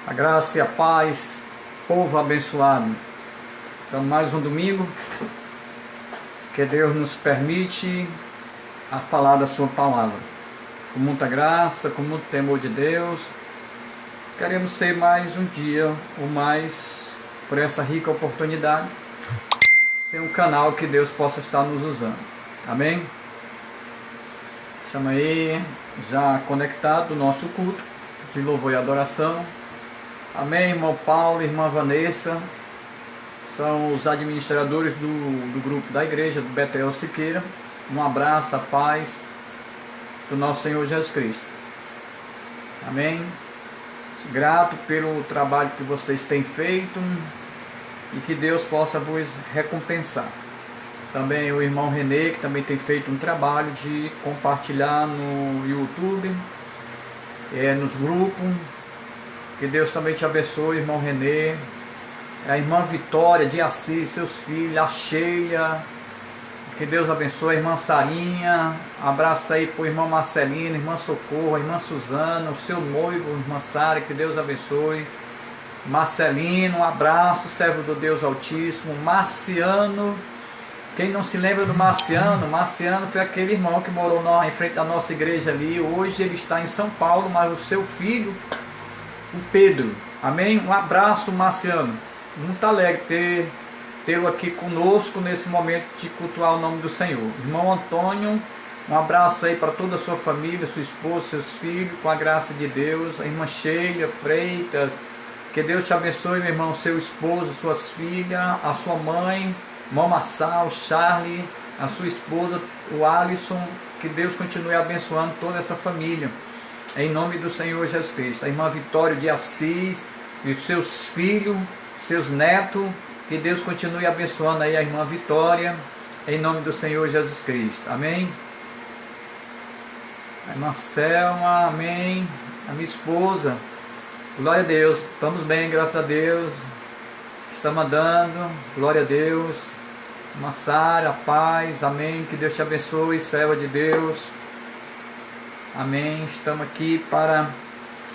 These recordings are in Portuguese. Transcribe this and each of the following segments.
A graça e a paz, povo abençoado. Então, mais um domingo que Deus nos permite a falar da sua palavra. Com muita graça, com muito temor de Deus. Queremos ser mais um dia, ou mais, por essa rica oportunidade, ser um canal que Deus possa estar nos usando. Amém? Chama aí, já conectado, o nosso culto de louvor e adoração. Amém, irmão Paulo, irmã Vanessa, são os administradores do grupo da igreja do Betel Siqueira. Um abraço, a paz do nosso Senhor Jesus Cristo. Amém. Grato pelo trabalho que vocês têm feito e que Deus possa vos recompensar. Também o irmão Renê, que também tem feito um trabalho de compartilhar no YouTube, nos grupos. Que Deus também te abençoe, irmão Renê, a irmã Vitória de Assis, seus filhos, a Sheila, que Deus abençoe, a irmã Sarinha, abraço aí para o irmão Marcelino, irmã Socorro, a irmã Suzana, o seu noivo, irmã Sara, que Deus abençoe, Marcelino, um abraço, servo do Deus Altíssimo, Marciano. Quem não se lembra do Marciano? Marciano foi aquele irmão que morou em frente da nossa igreja ali. Hoje ele está em São Paulo, mas o seu filho, o Pedro. Amém? Um abraço, Marciano. Muito alegre tê-lo aqui conosco nesse momento de cultuar o nome do Senhor. Irmão Antônio, um abraço aí para toda a sua família, sua esposa, seus filhos, com a graça de Deus. A irmã Sheila Freitas, que Deus te abençoe, meu irmão, seu esposo, suas filhas, a sua mãe, irmão Marçal, Charlie, a sua esposa, o Alisson, que Deus continue abençoando toda essa família, em nome do Senhor Jesus Cristo. A irmã Vitória de Assis, e os seus filhos, seus netos, que Deus continue abençoando aí a irmã Vitória, em nome do Senhor Jesus Cristo. Amém? A irmã Selma, amém. A minha esposa, glória a Deus, estamos bem, graças a Deus, estamos andando, glória a Deus. Irmã Sara, paz, amém, que Deus te abençoe, serva de Deus, amém. Estamos aqui para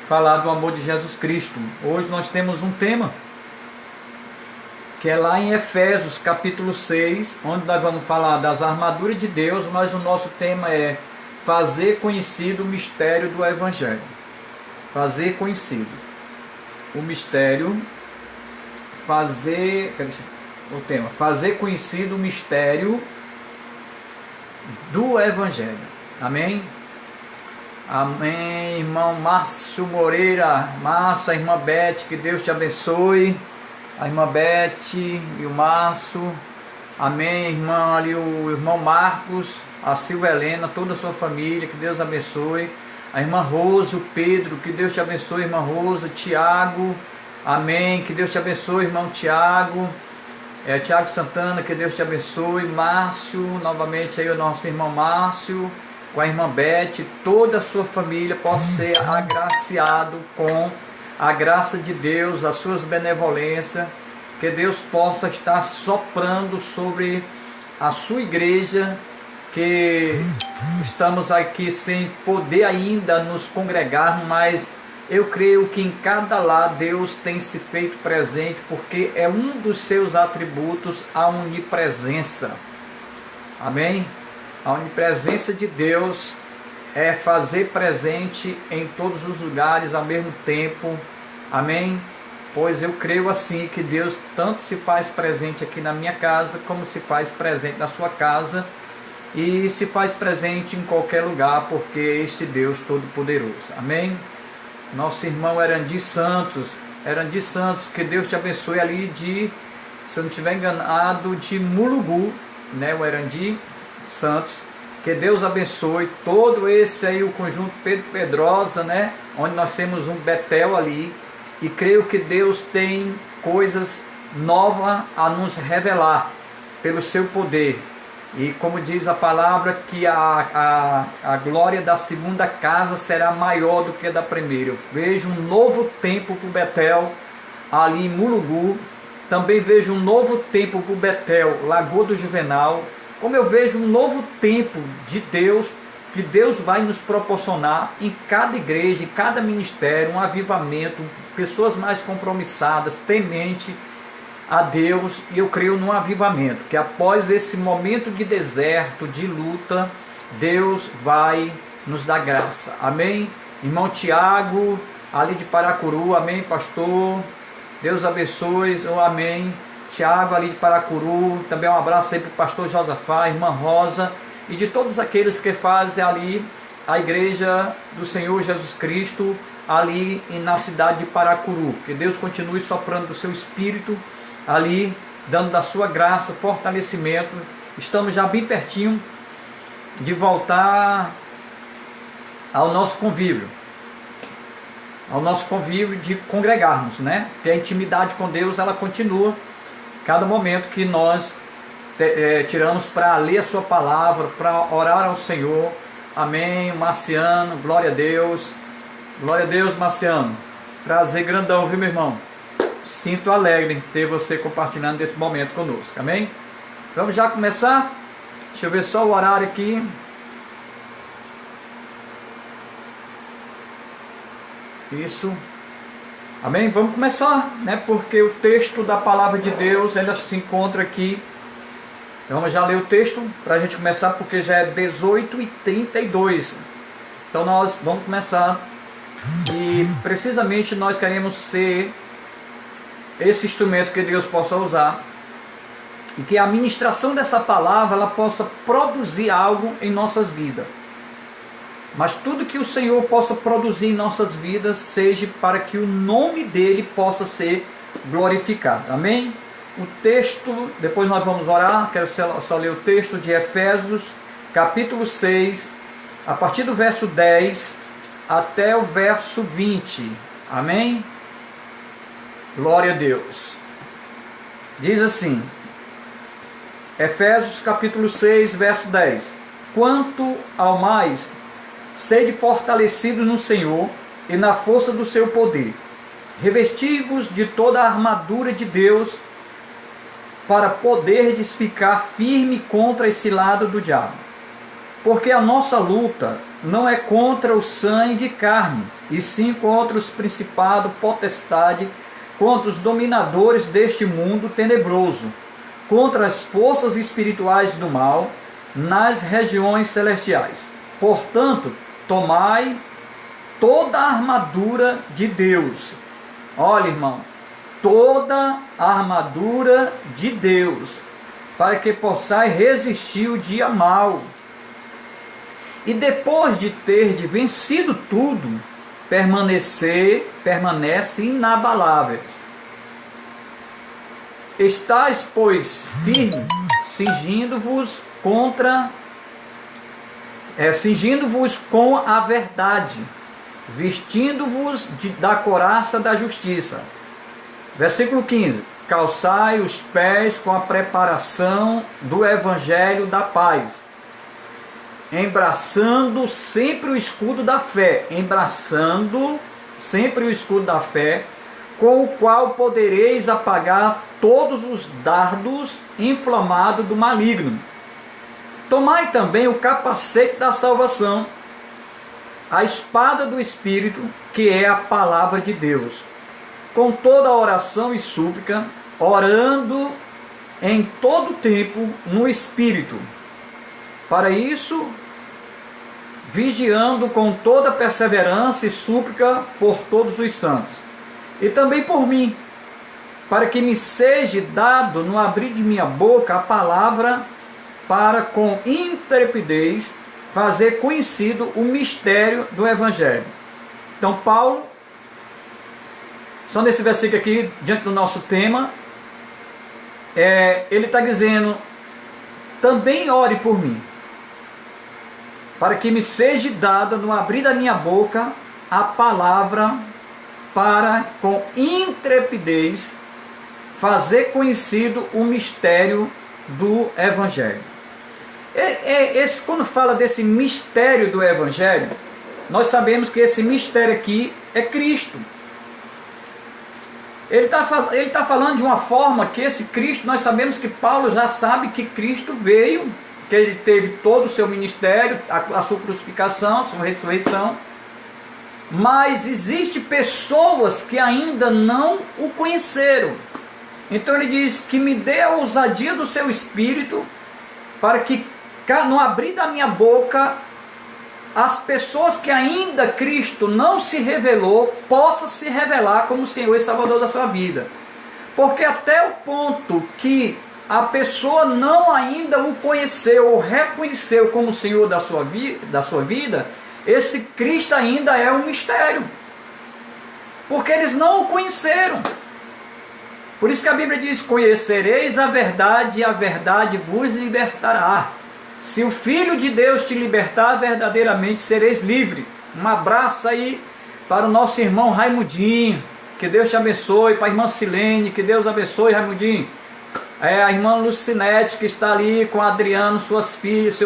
falar do amor de Jesus Cristo. Hoje nós temos um tema, que é lá em Efésios capítulo 6, onde nós vamos falar das armaduras de Deus, mas o nosso tema é fazer conhecido o mistério do Evangelho. Fazer conhecido o mistério, fazer conhecido o mistério do Evangelho. Amém? Amém, irmão Márcio Moreira, Márcio, a irmã Beth, que Deus te abençoe, a irmã Beth e o Márcio, amém, irmão, ali o irmão Marcos, a Silvia Helena, toda a sua família, que Deus abençoe, a irmã Rosa, o Pedro, que Deus te abençoe, irmã Rosa, Tiago, amém, que Deus te abençoe, irmão Tiago, Tiago Santana, que Deus te abençoe, Márcio, novamente aí o nosso irmão Márcio, com a irmã Beth, toda a sua família possa ser agraciado com a graça de Deus, as suas benevolências, que Deus possa estar soprando sobre a sua igreja, que estamos aqui sem poder ainda nos congregar, mas eu creio que em cada lar Deus tem se feito presente, porque é um dos seus atributos a onipresença. Amém? A onipresença de Deus é fazer presente em todos os lugares ao mesmo tempo. Amém? Pois eu creio assim que Deus tanto se faz presente aqui na minha casa, como se faz presente na sua casa, e se faz presente em qualquer lugar, porque este Deus Todo-Poderoso. Amém? Nosso irmão Erandi Santos, que Deus te abençoe ali se eu não estiver enganado, de Mulugu, né? O Erandi Santos, que Deus abençoe todo esse aí, o conjunto Pedro Pedrosa, né? Onde nós temos um Betel ali, e creio que Deus tem coisas novas a nos revelar pelo seu poder. E como diz a palavra, que a glória da segunda casa será maior do que a da primeira. Eu vejo um novo tempo para o Betel ali em Mulugu. Também vejo um novo tempo para o Betel, Lagoa do Juvenal. Como eu vejo um novo tempo de Deus que Deus vai nos proporcionar em cada igreja, em cada ministério, um avivamento, pessoas mais compromissadas, temente a Deus, e eu creio num avivamento, que após esse momento de deserto, de luta, Deus vai nos dar graça. Amém? Irmão Tiago, ali de Paracuru, amém, pastor? Deus abençoe, amém. Tiago, ali de Paracuru, também um abraço aí para o pastor Josafá, irmã Rosa, e de todos aqueles que fazem ali a igreja do Senhor Jesus Cristo, ali na cidade de Paracuru. Que Deus continue soprando do seu espírito ali, dando da sua graça, fortalecimento. Estamos já bem pertinho de voltar ao nosso convívio, de congregarmos, né? Porque a intimidade com Deus, ela continua cada momento que nós tiramos para ler a sua palavra, para orar ao Senhor. Amém, Marciano, glória a Deus, Marciano, prazer grandão, viu, meu irmão? Sinto alegre em ter você compartilhando desse momento conosco, amém? Vamos já começar? Deixa eu ver só o horário aqui. Isso. Amém? Vamos começar, né? Porque o texto da palavra de Deus, ela se encontra aqui. Vamos já ler o texto para a gente começar, porque já é 18h32. Então nós vamos começar. E precisamente nós queremos ser esse instrumento que Deus possa usar, e que a ministração dessa palavra ela possa produzir algo em nossas vidas. Mas tudo que o Senhor possa produzir em nossas vidas seja para que o nome dele possa ser glorificado. Amém? O texto, depois nós vamos orar, quero só ler o texto de Efésios, capítulo 6, a partir do verso 10 até o verso 20. Amém? Glória a Deus. Diz assim, Efésios capítulo 6, verso 10. Quanto ao mais, sede fortalecidos no Senhor e na força do seu poder. Revesti-vos de toda a armadura de Deus, para poderdes ficar firme contra esse lado do diabo. Porque a nossa luta não é contra o sangue e carne, e sim contra os principados, potestades, contra os dominadores deste mundo tenebroso, contra as forças espirituais do mal nas regiões celestiais. Portanto, tomai toda a armadura de Deus. Olha, irmão, toda a armadura de Deus, para que possais resistir o dia mau. E depois de ter vencido tudo, permanece inabaláveis. Estais, pois, firmes, cingindo-vos com a verdade, vestindo-vos da couraça da justiça. Versículo 15. Calçai os pés com a preparação do evangelho da paz, embraçando sempre o escudo da fé, com o qual podereis apagar todos os dardos inflamados do maligno. Tomai também o capacete da salvação, a espada do Espírito, que é a palavra de Deus, com toda a oração e súplica, orando em todo tempo no Espírito. Para isso, vigiando com toda perseverança e súplica por todos os santos, e também por mim, para que me seja dado no abrir de minha boca a palavra, para com intrepidez fazer conhecido o mistério do Evangelho. Então Paulo, só nesse versículo aqui, diante do nosso tema, ele está dizendo, também ore por mim, para que me seja dada no abrir da minha boca a palavra, para com intrepidez fazer conhecido o mistério do Evangelho. Quando fala desse mistério do Evangelho, nós sabemos que esse mistério aqui é Cristo. Ele está falando de uma forma que esse Cristo, nós sabemos que Paulo já sabe que Cristo veio, porque ele teve todo o seu ministério, a sua crucificação, a sua ressurreição. Mas existem pessoas que ainda não o conheceram. Então ele diz que me dê a ousadia do seu espírito, para que no abrir da minha boca, as pessoas que ainda Cristo não se revelou, possam se revelar como Senhor e Salvador da sua vida. Porque até o ponto que a pessoa não ainda o conheceu ou reconheceu como Senhor da sua vida, esse Cristo ainda é um mistério. Porque eles não o conheceram. Por isso que a Bíblia diz: conhecereis a verdade e a verdade vos libertará. Se o Filho de Deus te libertar, verdadeiramente sereis livre. Um abraço aí para o nosso irmão Raimundinho. Que Deus te abençoe. Para a irmã Silene, que Deus abençoe, Raimundinho. A irmã Lucinete, que está ali com Adriano, suas filhas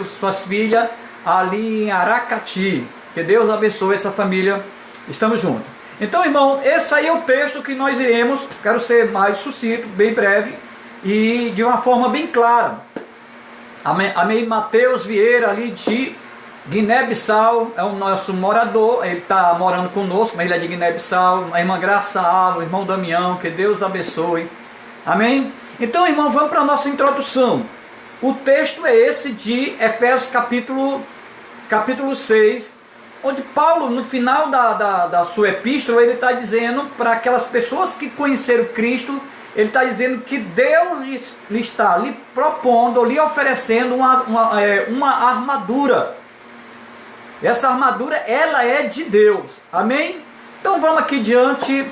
ali em Aracati. Que Deus abençoe essa família. Estamos juntos. Então, irmão, esse aí é o texto que nós iremos. Quero ser mais sucinto, bem breve e de uma forma bem clara. Amém. Mateus Vieira, ali de Guiné-Bissau, é o nosso morador. Ele está morando conosco, mas ele é de Guiné-Bissau. A irmã Graça Alva, o irmão Damião, que Deus abençoe. Amém? Então, irmão, vamos para a nossa introdução. O texto é esse de Efésios capítulo 6, onde Paulo, no final da sua epístola, ele está dizendo para aquelas pessoas que conheceram Cristo, ele está dizendo que Deus lhe está lhe propondo, lhe oferecendo uma armadura. Essa armadura, ela é de Deus. Amém? Então vamos aqui diante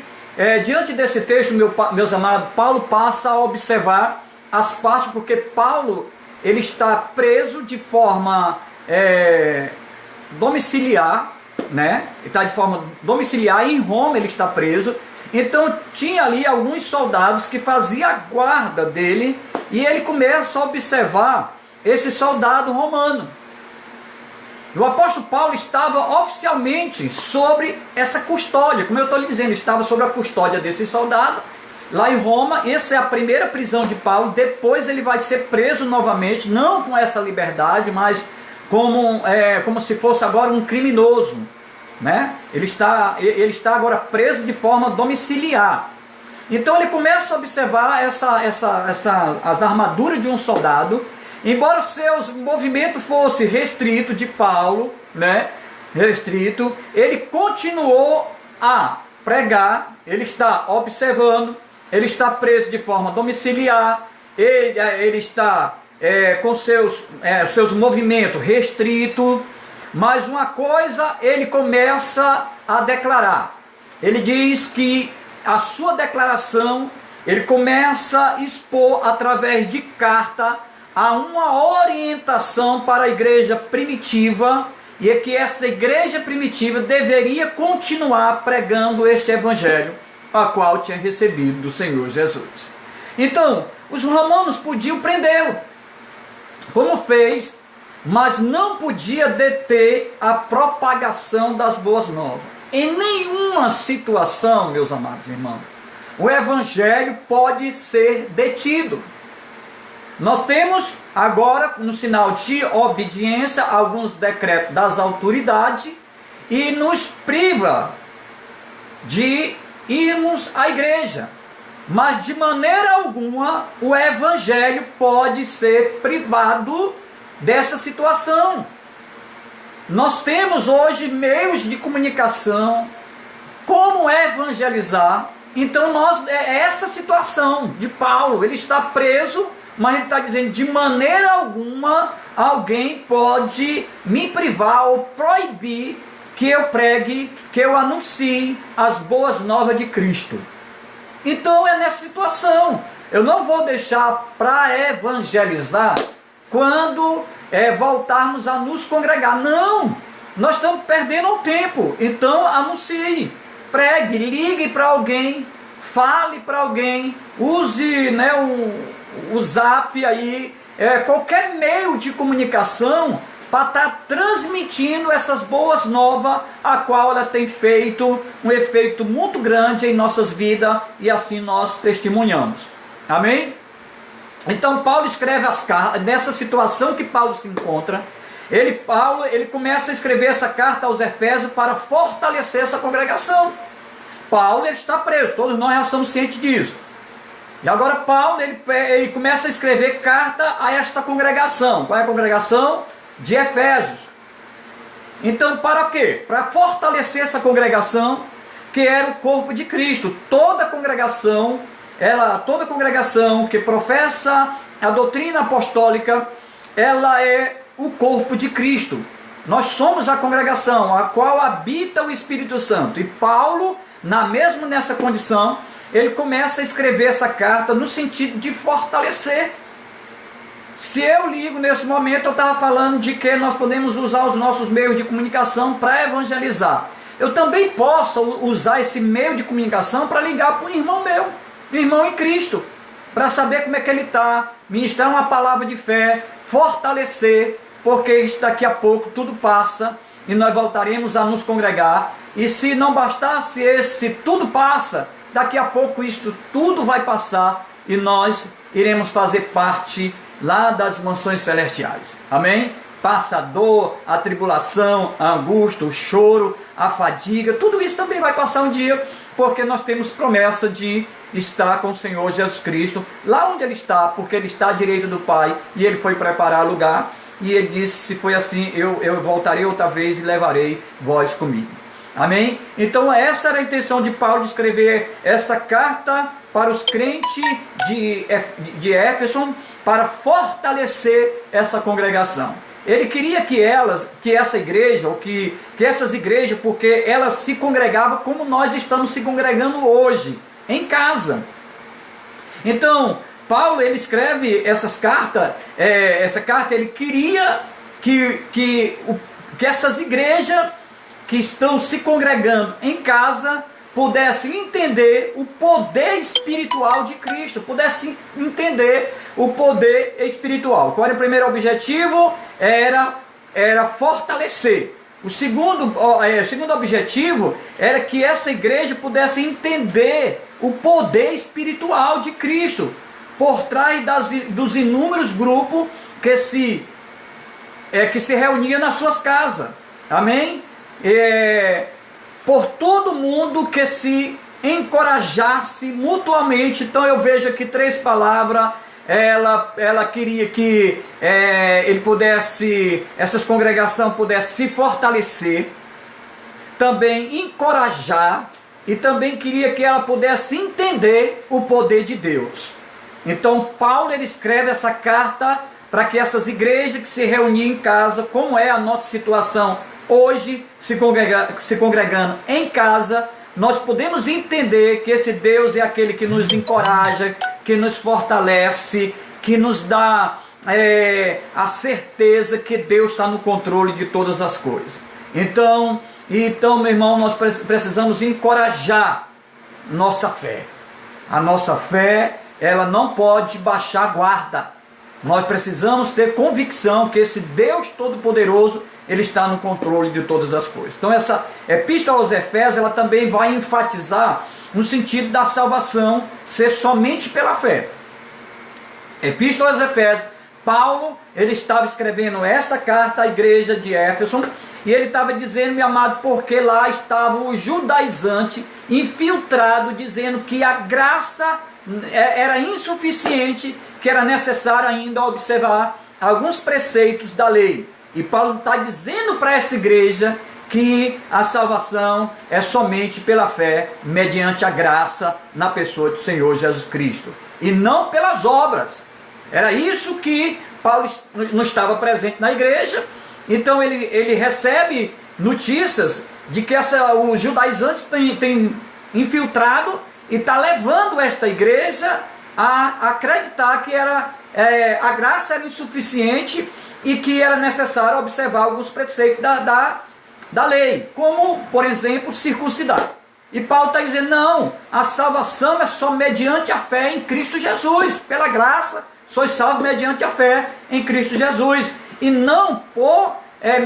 desse texto, meus amados. Paulo passa a observar as partes, porque Paulo, ele está preso de forma domiciliar, né? Ele está de forma domiciliar, em Roma ele está preso. Então tinha ali alguns soldados que faziam a guarda dele, e ele começa a observar esse soldado romano. E o apóstolo Paulo estava oficialmente sobre essa custódia, como eu estou lhe dizendo, estava sobre a custódia desse soldado, lá em Roma. Essa é a primeira prisão de Paulo. Depois ele vai ser preso novamente, não com essa liberdade, mas como se fosse agora um criminoso, né? Ele está agora preso de forma domiciliar. Então ele começa a observar as armaduras de um soldado. Embora seus movimentos fossem restritos de Paulo, né? Restrito, ele continuou a pregar. Ele está observando, ele está preso de forma domiciliar, ele está com seus movimentos restritos. Mas uma coisa ele começa a declarar. Ele diz que a sua declaração, ele começa a expor através de carta a uma orientação para a igreja primitiva, e é que essa igreja primitiva deveria continuar pregando este evangelho, a qual tinha recebido do Senhor Jesus. Então, os romanos podiam prendê-lo, como fez, mas não podia deter a propagação das boas novas. Em nenhuma situação, meus amados irmãos, o evangelho pode ser detido. Nós temos agora, no sinal de obediência, alguns decretos das autoridades, e nos priva de irmos à igreja. Mas de maneira alguma o evangelho pode ser privado dessa situação. Nós temos hoje meios de comunicação, como evangelizar. Então essa situação de Paulo, ele está preso, mas ele está dizendo: de maneira alguma alguém pode me privar ou proibir que eu pregue, que eu anuncie as boas novas de Cristo. Então é nessa situação. Eu não vou deixar para evangelizar quando voltarmos a nos congregar. Não! Nós estamos perdendo o tempo. Então anuncie, pregue, ligue para alguém, fale para alguém, use o zap aí, qualquer meio de comunicação para estar transmitindo essas boas novas, a qual ela tem feito um efeito muito grande em nossas vidas, e assim nós testemunhamos. Amém? Então Paulo escreve as cartas, nessa situação que Paulo se encontra, ele começa a escrever essa carta aos Efésios para fortalecer essa congregação. Paulo ele está preso, todos nós já somos cientes disso. E agora Paulo ele começa a escrever carta a esta congregação. Qual é a congregação? De Efésios. Então para quê? Para fortalecer essa congregação, que era o corpo de Cristo. Toda congregação que professa a doutrina apostólica, ela é o corpo de Cristo. Nós somos a congregação a qual habita o Espírito Santo. E Paulo, nessa condição, ele começa a escrever essa carta no sentido de fortalecer. Se eu ligo nesse momento, eu estava falando de que nós podemos usar os nossos meios de comunicação para evangelizar. Eu também posso usar esse meio de comunicação para ligar para um irmão meu, um irmão em Cristo, para saber como é que ele está, ministrar uma palavra de fé, fortalecer, porque isso daqui a pouco tudo passa e nós voltaremos a nos congregar. E se não bastasse esse tudo passa, daqui a pouco isto tudo vai passar e nós iremos fazer parte lá das mansões celestiais. Amém? Passa a dor, a tribulação, a angústia, o choro, a fadiga, tudo isso também vai passar um dia, porque nós temos promessa de estar com o Senhor Jesus Cristo, lá onde Ele está, porque Ele está à direita do Pai, e Ele foi preparar lugar, e Ele disse, se foi assim, eu voltarei outra vez e levarei vós comigo. Amém? Então essa era a intenção de Paulo de escrever essa carta para os crentes de Éfeso, para fortalecer essa congregação. Ele queria que essa igreja, ou que essas igrejas, porque elas se congregavam como nós estamos se congregando hoje, em casa. Então, Paulo, ele escreve essa carta, ele queria que essas igrejas que estão se congregando em casa pudessem entender o poder espiritual de Cristo, pudessem entender o poder espiritual. Qual era o primeiro objetivo? Era fortalecer. O segundo objetivo era que essa igreja pudesse entender o poder espiritual de Cristo por trás dos inúmeros grupos que se reuniam nas suas casas. Amém? Por todo mundo que se encorajasse mutuamente. Então eu vejo aqui 3 palavras. Ela queria que essas congregações pudessem se fortalecer, também encorajar, e também queria que ela pudesse entender o poder de Deus. Então Paulo ele escreve essa carta para que essas igrejas que se reuniam em casa, como é a nossa situação hoje, se congregando em casa, nós podemos entender que esse Deus é aquele que nos encoraja, que nos fortalece, que nos dá a certeza que Deus está no controle de todas as coisas. Então, meu irmão, nós precisamos encorajar nossa fé. A nossa fé, ela não pode baixar a guarda. Nós precisamos ter convicção que esse Deus Todo-Poderoso, Ele está no controle de todas as coisas. Então essa epístola aos Efésios, ela também vai enfatizar no sentido da salvação ser somente pela fé. Epístola aos Efésios, Paulo, ele estava escrevendo esta carta à igreja de Éfeso, e ele estava dizendo, meu amado, porque lá estava o judaizante infiltrado, dizendo que a graça era insuficiente, que era necessário ainda observar alguns preceitos da lei. E Paulo está dizendo para essa igreja que a salvação é somente pela fé, mediante a graça na pessoa do Senhor Jesus Cristo, e não pelas obras. Era isso que Paulo não estava presente na igreja. Então ele recebe notícias de que os judaizantes têm infiltrado e está levando esta igreja a acreditar que a graça era insuficiente e que era necessário observar alguns preceitos da lei, como, por exemplo, circuncidar. E Paulo está dizendo, não, a salvação é só mediante a fé em Cristo Jesus, pela graça, sois salvos mediante a fé em Cristo Jesus, e não por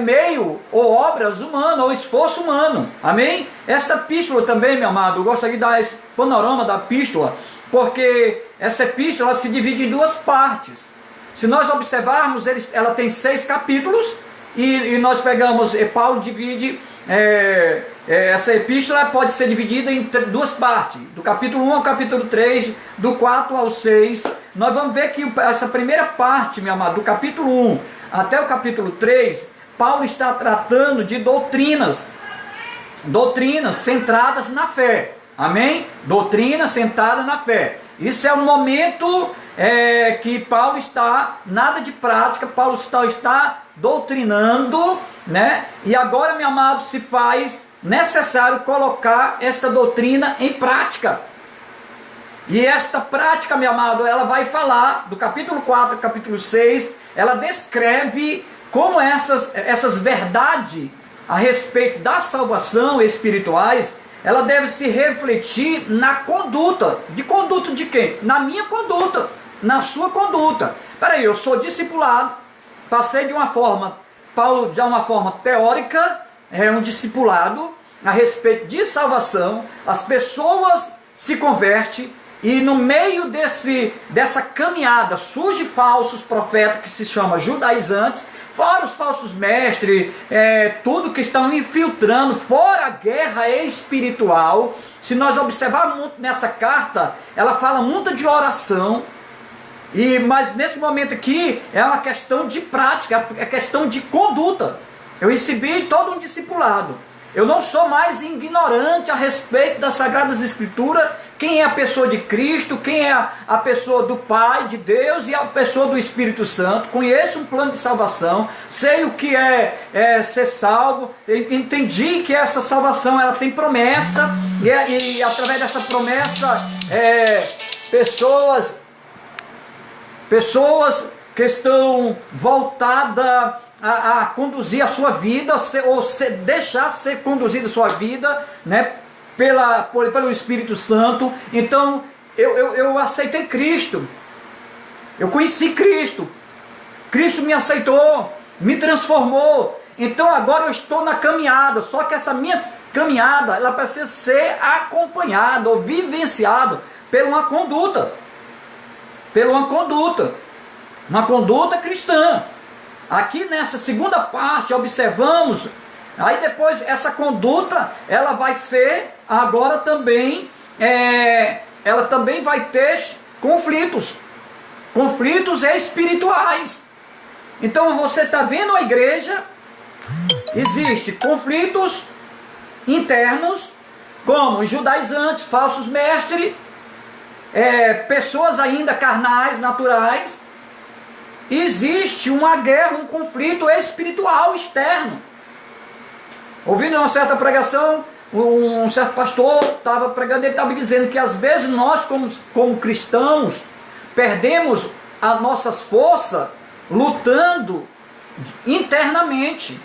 meio ou obras humanas, ou esforço humano. Amém? Esta epístola também, meu amado, eu gostaria de dar esse panorama da epístola, porque essa epístola se divide em duas partes. Se nós observarmos, ela tem 6 capítulos, e nós pegamos, Paulo divide, essa epístola pode ser dividida em duas partes, do capítulo 1 ao capítulo 3, do 4 ao 6. Nós vamos ver que essa primeira parte, meu amado, do capítulo 1 até o capítulo 3, Paulo está tratando de doutrinas centradas na fé. Amém? Doutrina centrada na fé. Isso é um momento que Paulo está, nada de prática, Paulo está doutrinando, né? E agora, meu amado, se faz necessário colocar esta doutrina em prática. E esta prática, meu amado, ela vai falar, do capítulo 4 ao capítulo 6, ela descreve como essas verdades a respeito da salvação espirituais, ela deve se refletir na conduta. De conduta de quem? Na minha conduta, na sua conduta. Peraí, eu sou discipulado, passei de uma forma teórica, um discipulado a respeito de salvação, as pessoas se convertem, e no meio dessa caminhada surge falsos profetas que se chamam judaizantes, fora os falsos mestres, tudo que estão infiltrando, fora a guerra espiritual. Se nós observarmos muito nessa carta, ela fala muito de oração, mas nesse momento aqui é uma questão de prática, é questão de conduta. Eu recebi todo um discipulado. Eu não sou mais ignorante a respeito das Sagradas Escrituras, quem é a pessoa de Cristo, quem é a pessoa do Pai, de Deus, e a pessoa do Espírito Santo. Conheço um plano de salvação, sei o que é ser salvo, entendi que essa salvação ela tem promessa, e através dessa promessa, pessoas que estão voltadas a conduzir a sua vida, ou deixar ser conduzida a sua vida, né, pelo Espírito Santo. Então eu aceitei Cristo, eu conheci Cristo, Cristo me aceitou, me transformou. Então agora eu estou na caminhada, só que essa minha caminhada ela precisa ser acompanhada ou vivenciada por uma conduta, uma conduta cristã. Aqui nessa segunda parte observamos, aí depois essa conduta ela vai ser agora também, ela também vai ter conflitos espirituais. Então você está vendo a igreja, existe conflitos internos, como judaizantes, falsos mestres, pessoas ainda carnais, naturais. Existe uma guerra, um conflito espiritual externo. Ouvindo uma certa pregação, um certo pastor estava pregando, ele estava dizendo que às vezes nós como cristãos perdemos as nossas forças lutando internamente.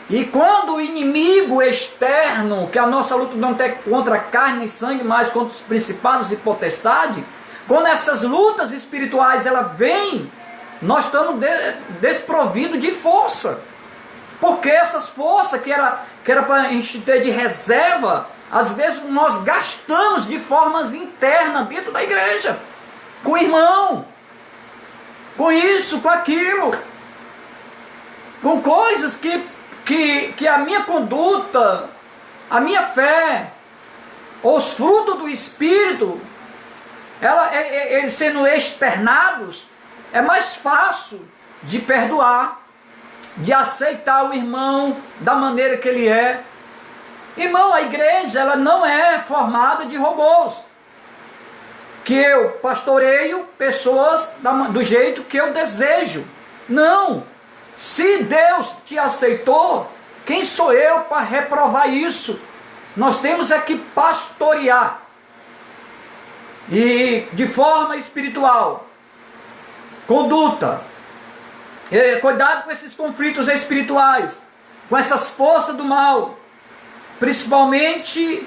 E quando o inimigo externo, que a nossa luta não é contra carne e sangue, mas contra os principados e potestades, quando essas lutas espirituais ela vêm, nós estamos desprovidos de força. Porque essas forças que era para a gente ter de reserva, às vezes nós gastamos de formas internas dentro da igreja, com o irmão, com isso, com aquilo, com coisas que a minha conduta, a minha fé, os frutos do Espírito, eles sendo externados, é mais fácil de perdoar, de aceitar o irmão da maneira que ele é. Irmão, a igreja ela não é formada de robôs, que eu pastoreio pessoas do jeito que eu desejo. Não! Se Deus te aceitou, quem sou eu para reprovar isso? Nós temos é que pastorear. E de forma espiritual, conduta, cuidado com esses conflitos espirituais, com essas forças do mal, principalmente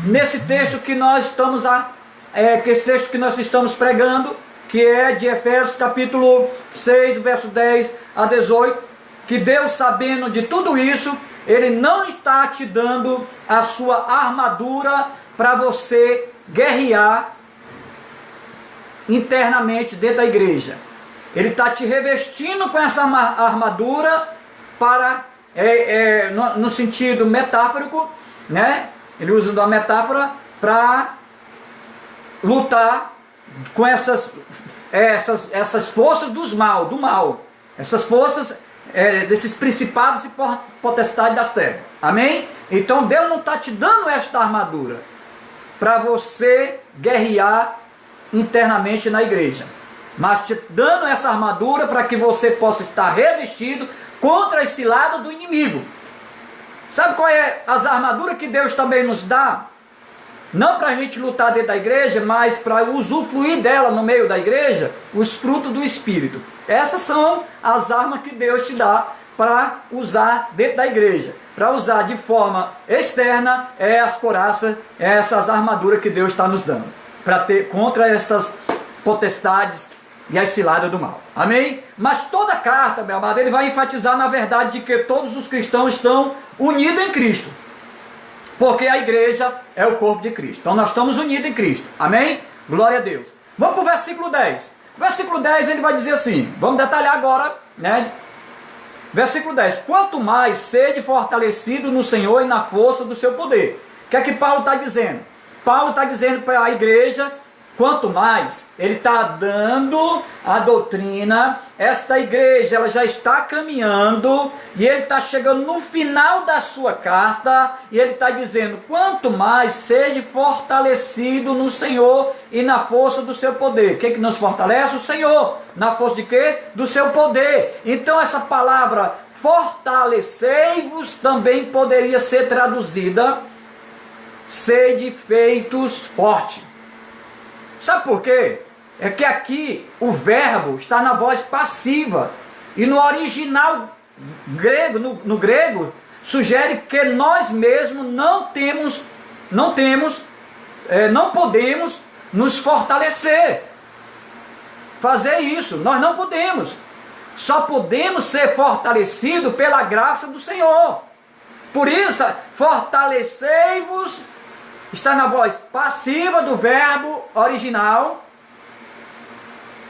nesse texto que nós estamos esse texto que nós estamos pregando, que é de Efésios capítulo 6, verso 10 a 18, que Deus, sabendo de tudo isso, Ele não está te dando a sua armadura para você guerrear internamente dentro da igreja. Ele está te revestindo com essa armadura para, no sentido metáforico, né? Ele usa uma metáfora para lutar com essas forças do mal, essas forças desses principados e potestades das trevas. Amém? Então Deus não está te dando esta armadura para você guerrear internamente na igreja, mas te dando essa armadura para que você possa estar revestido contra esse lado do inimigo. Sabe qual é as armaduras que Deus também nos dá? Não para a gente lutar dentro da igreja, mas para usufruir dela no meio da igreja, os frutos do Espírito. Essas são as armas que Deus te dá para usar dentro da igreja. Para usar de forma externa, as couraças, essas armaduras que Deus está nos dando. Para ter contra essas potestades e as ciladas do mal. Amém? Mas toda carta, meu amado, ele vai enfatizar na verdade de que todos os cristãos estão unidos em Cristo. Porque a igreja é o corpo de Cristo. Então nós estamos unidos em Cristo. Amém? Glória a Deus. Vamos para o versículo 10. O versículo 10 ele vai dizer assim. Vamos detalhar agora, né? Versículo 10. Quanto mais sede fortalecido no Senhor e na força do seu poder. O que é que Paulo está dizendo? Paulo está dizendo para a igreja, quanto mais ele está dando a doutrina, esta igreja ela já está caminhando e ele está chegando no final da sua carta e ele está dizendo, quanto mais seja fortalecido no Senhor e na força do seu poder. Quem que nos fortalece? O Senhor. Na força de quê? Do seu poder. Então essa palavra fortalecei-vos também poderia ser traduzida sede feitos forte. Sabe por quê? É que aqui o verbo está na voz passiva. E no original grego, no grego, sugere que nós mesmos não podemos nos fortalecer. Fazer isso, nós não podemos. Só podemos ser fortalecidos pela graça do Senhor. Por isso, fortalecei-vos, está na voz passiva do verbo original,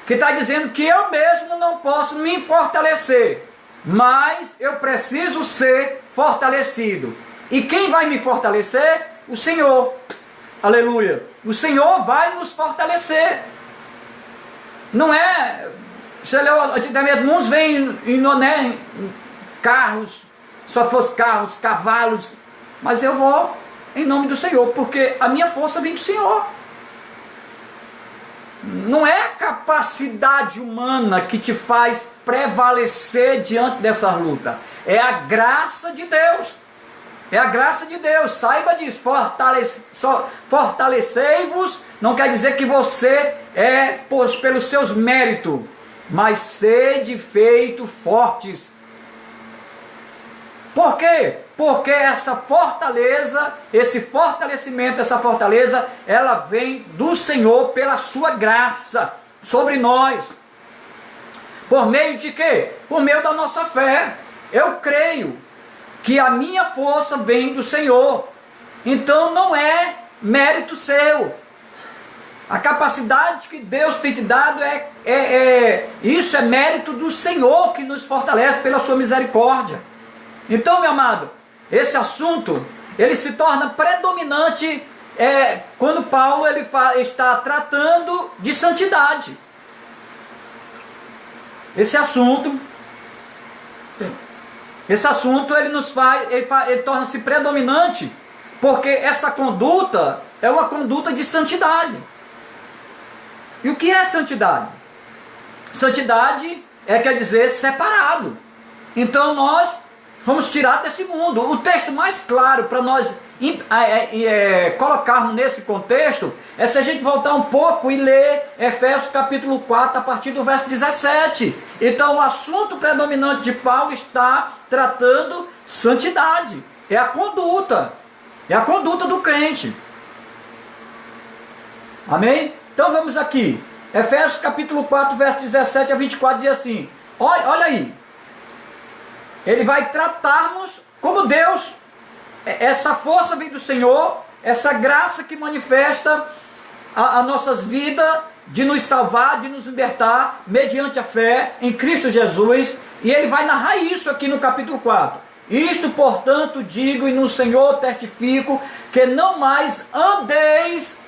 que está dizendo que eu mesmo não posso me fortalecer, mas eu preciso ser fortalecido. E quem vai me fortalecer? O Senhor. Aleluia. O Senhor vai nos fortalecer. Não é... Antigamente, muitos vêm em carros, só fosse carros, cavalos, mas eu vou em nome do Senhor, porque a minha força vem do Senhor. Não é a capacidade humana que te faz prevalecer diante dessa luta, é a graça de Deus. É a graça de Deus, saiba disso. Fortalecei-vos não quer dizer que você pelos seus méritos, mas sede feito fortes. Por quê? Porque essa fortaleza, esse fortalecimento, essa fortaleza, ela vem do Senhor pela sua graça sobre nós. Por meio de quê? Por meio da nossa fé. Eu creio que a minha força vem do Senhor. Então não é mérito seu. A capacidade que Deus tem te dado isso é mérito do Senhor que nos fortalece pela sua misericórdia. Então, meu amado, esse assunto ele se torna predominante quando Paulo está tratando de santidade. Esse assunto ele torna-se predominante porque essa conduta é uma conduta de santidade. E o que é santidade? Santidade quer dizer separado. Então nós vamos tirar desse mundo. O texto mais claro para nós colocarmos nesse contexto é se a gente voltar um pouco e ler Efésios capítulo 4 a partir do verso 17. Então o assunto predominante de Paulo está tratando santidade. É a conduta do crente. Amém? Então vamos aqui. Efésios capítulo 4 verso 17 a 24 diz assim. Olha aí. Ele vai tratarmos como Deus, essa força vem do Senhor, essa graça que manifesta as nossas vidas, de nos salvar, de nos libertar, mediante a fé em Cristo Jesus. E ele vai narrar isso aqui no capítulo 4. Isto, portanto, digo e no Senhor testifico, que não mais andeis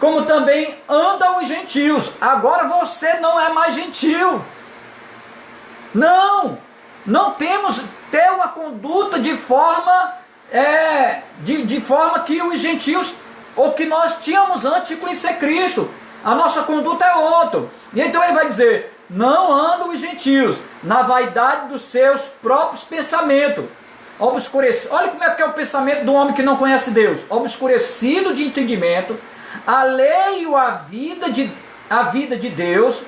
como também andam os gentios. Agora você não é mais gentil. Não temos ter uma conduta de forma de forma que os gentios, ou que nós tínhamos antes de conhecer Cristo. A nossa conduta é outra. E então ele vai dizer: não andam os gentios na vaidade dos seus próprios pensamentos. Olha como é que é o pensamento do homem que não conhece Deus. Obscurecido de entendimento, alheio à vida de Deus,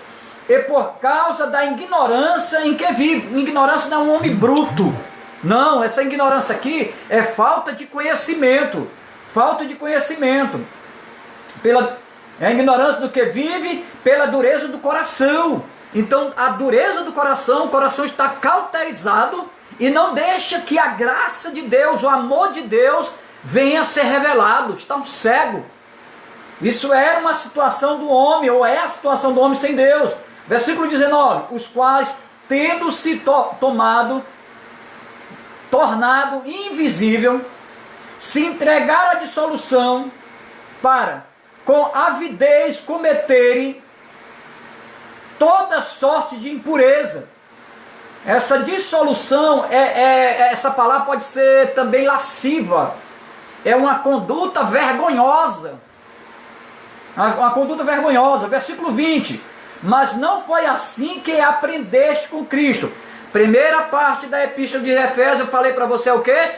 e por causa da ignorância em que vive. Ignorância não é um homem bruto. Não, essa ignorância aqui é falta de conhecimento. Falta de conhecimento. É a ignorância do que vive pela dureza do coração. Então, a dureza do coração, o coração está cauterizado e não deixa que a graça de Deus, o amor de Deus, venha a ser revelado. Está um cego. Isso era uma situação do homem, ou é a situação do homem sem Deus. Versículo 19: os quais, tendo-se tornado invisível, se entregaram à dissolução, para, com avidez, cometerem toda sorte de impureza. Essa dissolução, essa palavra pode ser também lasciva. É uma conduta vergonhosa. Uma conduta vergonhosa. Versículo 20: mas não foi assim que aprendeste com Cristo. Primeira parte da epístola de Efésios, eu falei para você o quê?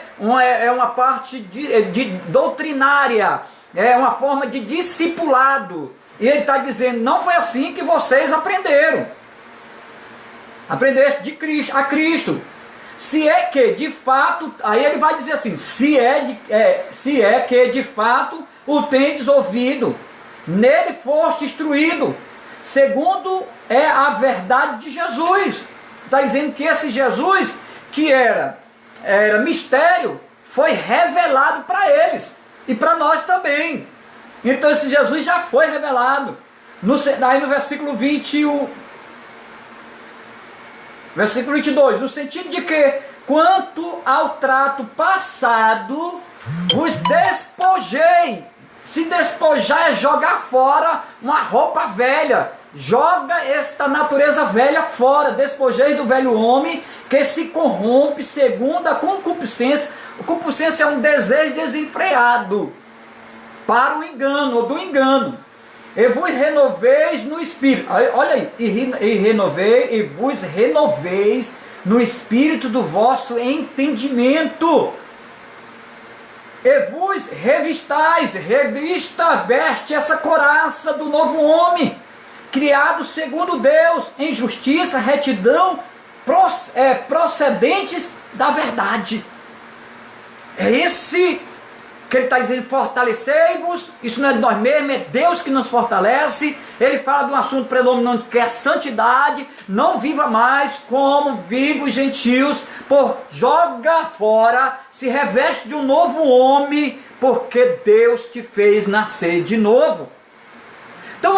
É uma parte de doutrinária, é uma forma de discipulado. E ele está dizendo: não foi assim que vocês aprenderam. Aprendeste de Cristo, a Cristo. Se é que de fato, aí ele vai dizer assim: se é que de fato o tendes ouvido, nele foste instruído, segundo é a verdade de Jesus. Está dizendo que esse Jesus, que era mistério, foi revelado para eles e para nós também. Então esse Jesus já foi revelado. Aí no versículo 21, versículo 22, no sentido de que, quanto ao trato passado, vos despojei. Se despojar é jogar fora uma roupa velha. Joga esta natureza velha fora. Despojei do velho homem que se corrompe segundo a concupiscência. A concupiscência é um desejo desenfreado para o engano, ou do engano. E vos renoveis no espírito. Olha aí. E vos renoveis no espírito do vosso entendimento. E vos revistais, veste essa couraça do novo homem, criado segundo Deus, em justiça, retidão, procedentes da verdade. É esse que ele está dizendo: fortalecei-vos. Isso não é de nós mesmos, é Deus que nos fortalece. Ele fala de um assunto predominante que é a santidade. Não viva mais como vivem os gentios, joga fora, se reveste de um novo homem, porque Deus te fez nascer de novo. Então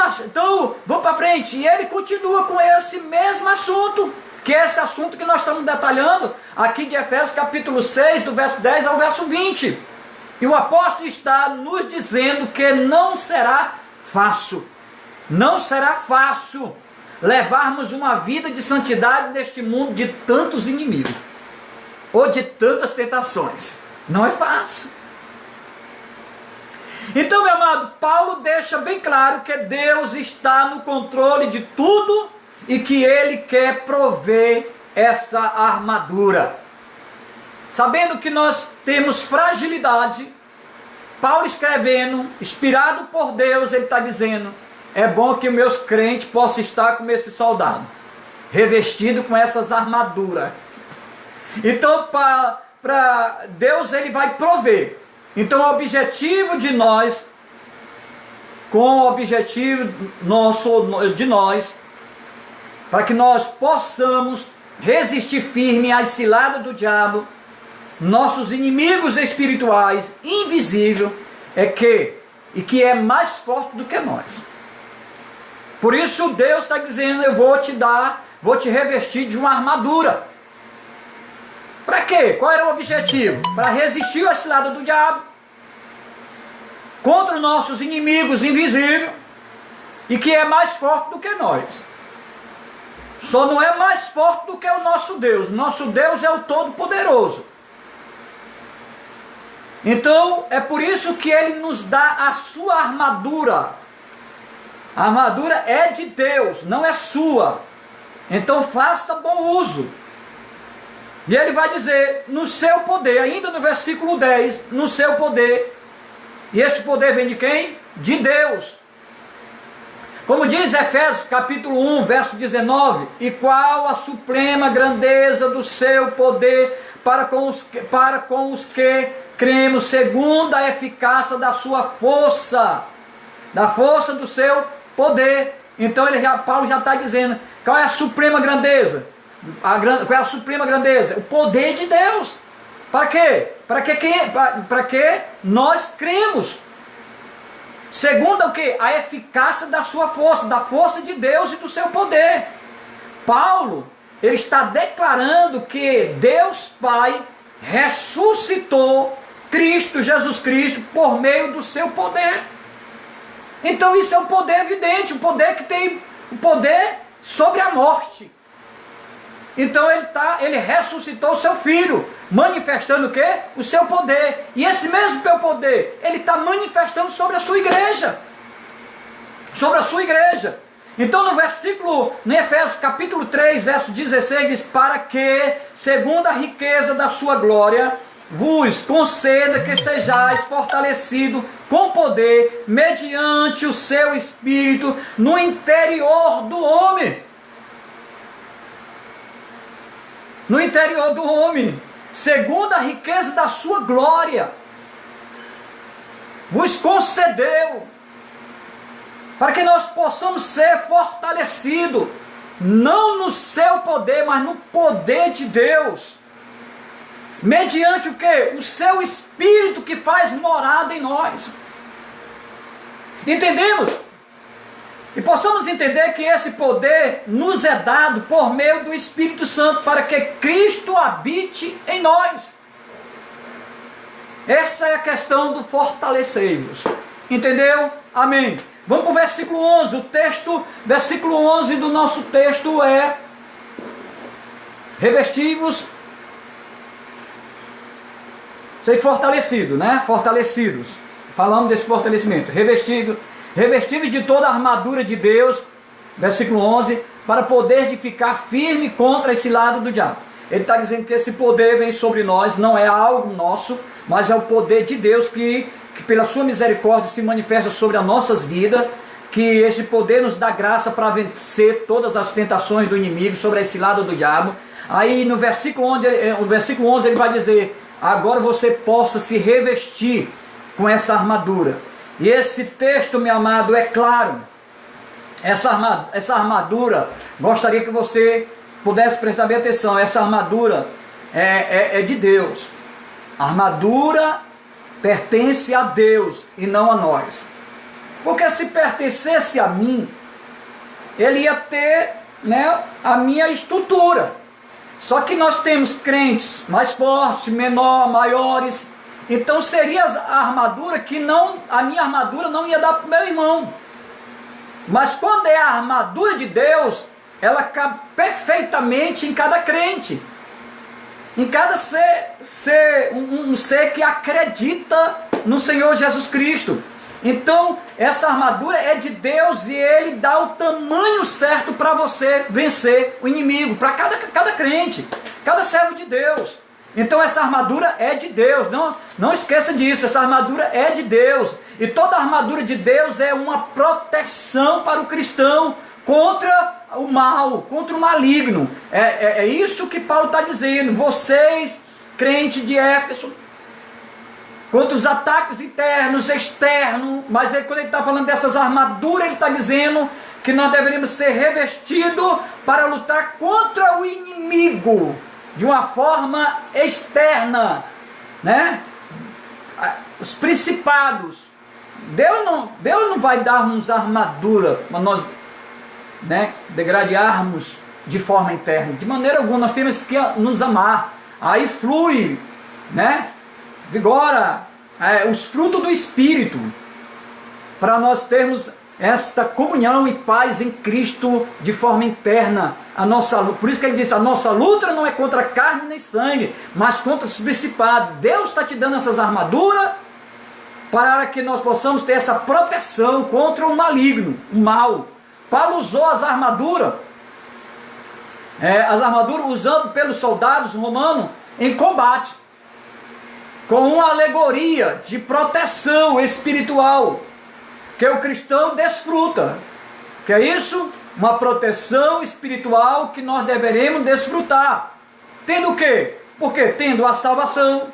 vamos para frente. E ele continua com esse mesmo assunto, que é esse assunto que nós estamos detalhando aqui de Efésios capítulo 6, do verso 10 ao verso 20. E o apóstolo está nos dizendo que não será fácil levarmos uma vida de santidade neste mundo de tantos inimigos, ou de tantas tentações. Não é fácil. Então, meu amado, Paulo deixa bem claro que Deus está no controle de tudo e que Ele quer prover essa armadura. Sabendo que nós temos fragilidade, Paulo escrevendo, inspirado por Deus, ele está dizendo: é bom que os meus crentes possam estar como esse soldado, revestido com essas armaduras. Então, para Deus, ele vai prover. Então, o objetivo de nós, para que nós possamos resistir firme às ciladas do diabo, nossos inimigos espirituais, invisíveis, é que e que é mais forte do que nós. Por isso Deus está dizendo, eu vou te revestir de uma armadura. Para quê? Qual era o objetivo? Para resistir à cilada do diabo, contra os nossos inimigos invisíveis, e que é mais forte do que nós. Só não é mais forte do que o nosso Deus. Nosso Deus é o Todo-Poderoso. Então, é por isso que Ele nos dá a sua armadura. A armadura é de Deus, não é sua. Então, faça bom uso. E Ele vai dizer, no seu poder, ainda no versículo 10, no seu poder. E esse poder vem de quem? De Deus. Como diz Efésios capítulo 1, verso 19, e qual a suprema grandeza do seu poder para com os que cremos, segundo a eficácia da sua força, da força do seu poder. Então Paulo já está dizendo, qual é a suprema grandeza? Qual é a suprema grandeza? O poder de Deus. Para quê? Para que nós cremos. Segundo o que? A eficácia da sua força, da força de Deus e do seu poder. Paulo, ele está declarando que Deus Pai ressuscitou Cristo, Jesus Cristo, por meio do seu poder. Então isso é um poder evidente, um poder que tem o poder sobre a morte. Então ele ressuscitou o seu Filho, manifestando o quê? O seu poder. E esse mesmo poder, ele está manifestando sobre a sua igreja. Sobre a sua igreja. Então no Efésios capítulo 3, verso 16, diz, para que, segundo a riqueza da sua glória, vos conceda que sejais fortalecido com poder, mediante o seu Espírito, no interior do homem. No interior do homem, segundo a riqueza da sua glória, vos concedeu, para que nós possamos ser fortalecidos, não no seu poder, mas no poder de Deus, mediante o que? O seu Espírito que faz morada em nós. Entendemos? E possamos entender que esse poder nos é dado por meio do Espírito Santo, para que Cristo habite em nós. Essa é a questão do fortalecei-vos. Entendeu? Amém. Vamos para o versículo 11. Versículo 11 do nosso texto é: revestivos, ser fortalecido, né? Fortalecidos. Falamos desse fortalecimento. Revestivos de toda a armadura de Deus, versículo 11, para poder de ficar firme contra esse lado do diabo. Ele está dizendo que esse poder vem sobre nós, não é algo nosso, mas é o poder de Deus que pela sua misericórdia se manifesta sobre as nossas vidas, que esse poder nos dá graça para vencer todas as tentações do inimigo sobre esse lado do diabo. Aí no versículo 11 ele vai dizer, agora você possa se revestir com essa armadura. E esse texto, meu amado, é claro. Essa armadura, gostaria que você pudesse prestar bem atenção. Essa armadura é de Deus. A armadura pertence a Deus e não a nós. Porque se pertencesse a mim, ele ia ter, né, a minha estrutura. Só que nós temos crentes mais fortes, menores, maiores. Então seria a armadura que a minha armadura não ia dar para o meu irmão. Mas quando é a armadura de Deus, ela cabe perfeitamente em cada crente, em cada um ser que acredita no Senhor Jesus Cristo. Então essa armadura é de Deus e Ele dá o tamanho certo para você vencer o inimigo, para cada crente, cada servo de Deus. Então essa armadura é de Deus, não esqueça disso, essa armadura é de Deus. E toda a armadura de Deus é uma proteção para o cristão contra o mal, contra o maligno. É isso que Paulo está dizendo. Vocês, crentes de Éfeso, contra os ataques internos, externos, mas quando ele está falando dessas armaduras, ele está dizendo que nós deveríamos ser revestidos para lutar contra o inimigo, de uma forma externa, né? Os principados, Deus não vai dar-nos armadura para nós, né, degradarmos de forma interna. De maneira alguma, nós temos que nos amar. Aí flui, né, vigora os frutos do Espírito, para nós termos esta comunhão e paz em Cristo de forma interna. Por isso que ele disse, a nossa luta não é contra carne nem sangue, mas contra os principados. Deus está te dando essas armaduras para que nós possamos ter essa proteção contra o maligno, o mal. Paulo usou as armaduras usando pelos soldados romanos em combate, com uma alegoria de proteção espiritual que o cristão desfruta. Que é isso? Uma proteção espiritual que nós deveremos desfrutar. Tendo o quê? Porque tendo a salvação,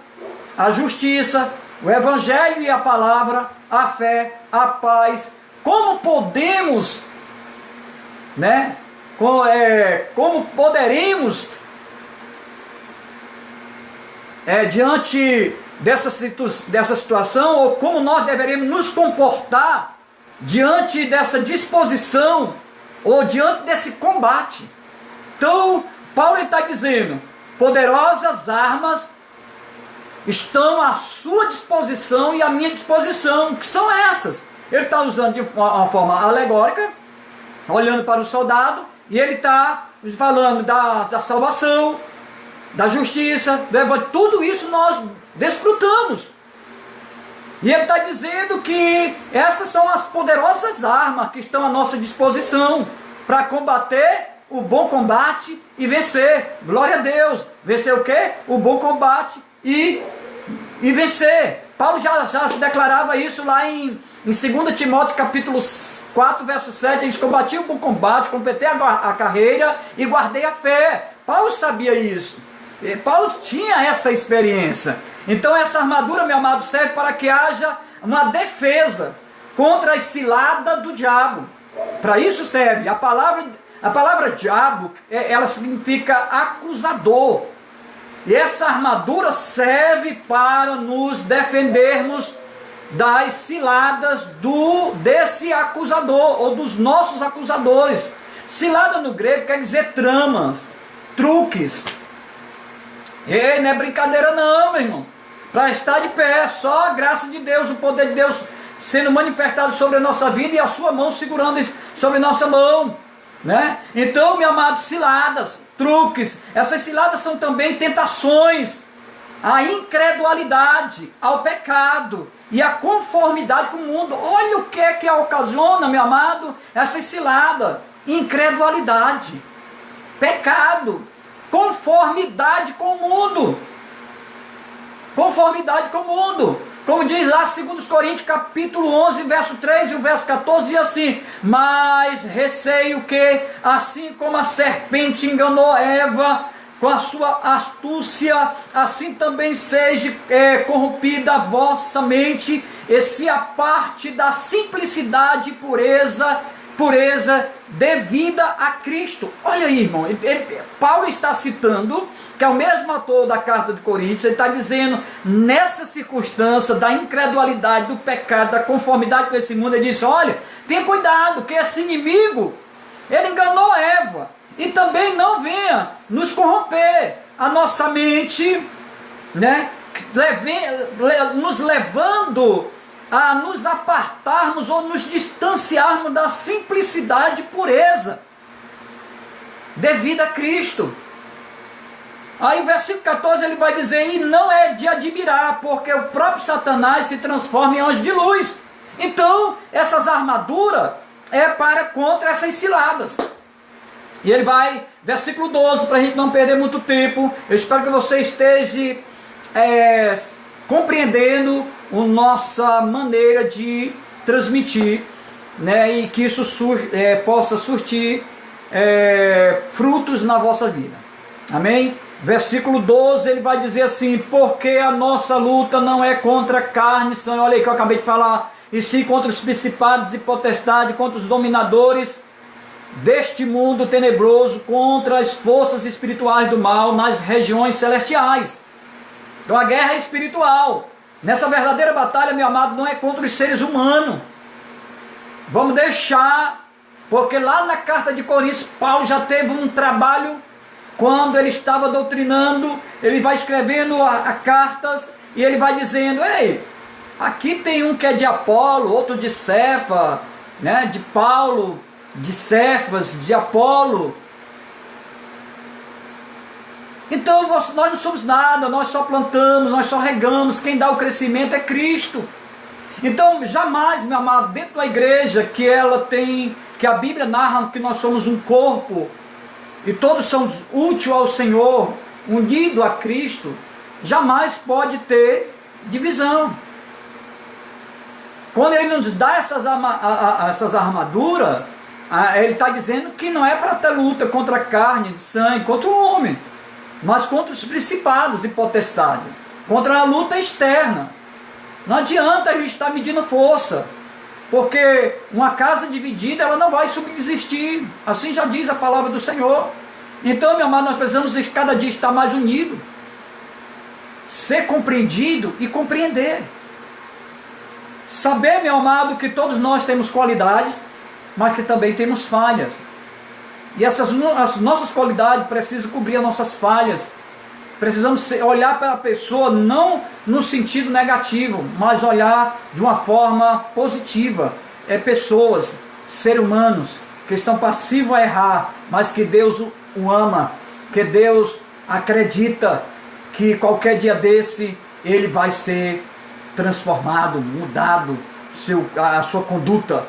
a justiça, o evangelho e a palavra, a fé, a paz. Como podemos, né? Como poderemos, diante dessa situação, ou como nós deveremos nos comportar diante dessa disposição, ou diante desse combate. Então, Paulo está dizendo, poderosas armas estão à sua disposição e à minha disposição. Que são essas? Ele está usando de uma forma alegórica, olhando para o soldado, e ele está falando da salvação, da justiça, tudo isso nós desfrutamos. E ele está dizendo que essas são as poderosas armas que estão à nossa disposição para combater o bom combate e vencer. Glória a Deus! Vencer o quê? O bom combate e vencer. Paulo já se declarava isso lá em 2 Timóteo capítulo 4, verso 7. Ele diz, combati o bom combate, completei a carreira e guardei a fé. Paulo sabia isso. Paulo tinha essa experiência. Então essa armadura, meu amado, serve para que haja uma defesa contra as ciladas do diabo. Para isso serve. A palavra diabo, ela significa acusador. E essa armadura serve para nos defendermos das ciladas desse acusador, ou dos nossos acusadores. Cilada no grego quer dizer tramas, truques. Ei, não é brincadeira não, meu irmão. Para estar de pé, só a graça de Deus, o poder de Deus sendo manifestado sobre a nossa vida e a sua mão segurando sobre nossa mão, né? Então, meu amado, ciladas, truques, essas ciladas são também tentações, a incredulidade, ao pecado e a conformidade com o mundo. Olha o que é que ocasiona, meu amado, essa cilada: incredulidade, pecado, conformidade com o mundo. Conformidade com o mundo. Como diz lá 2 Coríntios capítulo 11, verso 3 e o verso 14, diz assim: mas receio que, assim como a serpente enganou Eva com a sua astúcia, assim também seja corrompida a vossa mente, e se aparte da simplicidade e pureza devida a Cristo. Olha aí, irmão, Paulo está citando, que é o mesmo autor da carta de Coríntios. Ele está dizendo, nessa circunstância da incredulidade, do pecado, da conformidade com esse mundo, ele diz, olha, tenha cuidado, que esse inimigo, ele enganou Eva, e também não venha nos corromper a nossa mente, né, nos levando a nos apartarmos ou nos distanciarmos da simplicidade e pureza devida a Cristo. Aí o versículo 14 ele vai dizer, e não é de admirar, porque o próprio Satanás se transforma em anjo de luz. Então, essas armaduras é para contra essas ciladas. E ele vai, versículo 12, para a gente não perder muito tempo. Eu espero que você esteja compreendendo a nossa maneira de transmitir, né, e que isso possa surtir frutos na vossa vida. Amém? Versículo 12, ele vai dizer assim, porque a nossa luta não é contra carne e sangue, olha aí que eu acabei de falar, e sim contra os principados e potestades, contra os dominadores deste mundo tenebroso, contra as forças espirituais do mal nas regiões celestiais. Então a guerra é espiritual. Nessa verdadeira batalha, meu amado, não é contra os seres humanos. Vamos deixar, porque lá na carta de Coríntios, Paulo já teve um trabalho, quando ele estava doutrinando, ele vai escrevendo a cartas, e ele vai dizendo, ei, aqui tem um que é de Apolo, outro de Cefa, né, de Paulo, de Cefas, de Apolo. Então nós não somos nada, nós só plantamos, nós só regamos, quem dá o crescimento é Cristo. Então jamais, meu amado, dentro da igreja que a Bíblia narra que nós somos um corpo, e todos somos úteis ao Senhor, unido a Cristo, jamais pode ter divisão. Quando ele nos dá essas armaduras, ele está dizendo que não é para ter luta contra a carne, sangue, contra o homem, mas contra os principados e potestades, contra a luta externa. Não adianta a gente estar medindo força, porque uma casa dividida ela não vai subsistir, assim já diz a palavra do Senhor. Então, meu amado, nós precisamos cada dia estar mais unidos, ser compreendido e compreender. Saber, meu amado, que todos nós temos qualidades, mas que também temos falhas. E as nossas qualidades precisam cobrir as nossas falhas. Precisamos olhar para a pessoa não no sentido negativo, mas olhar de uma forma positiva. É pessoas, seres humanos, que estão passivos a errar, mas que Deus o ama, que Deus acredita que qualquer dia desse ele vai ser transformado, mudado, a sua conduta.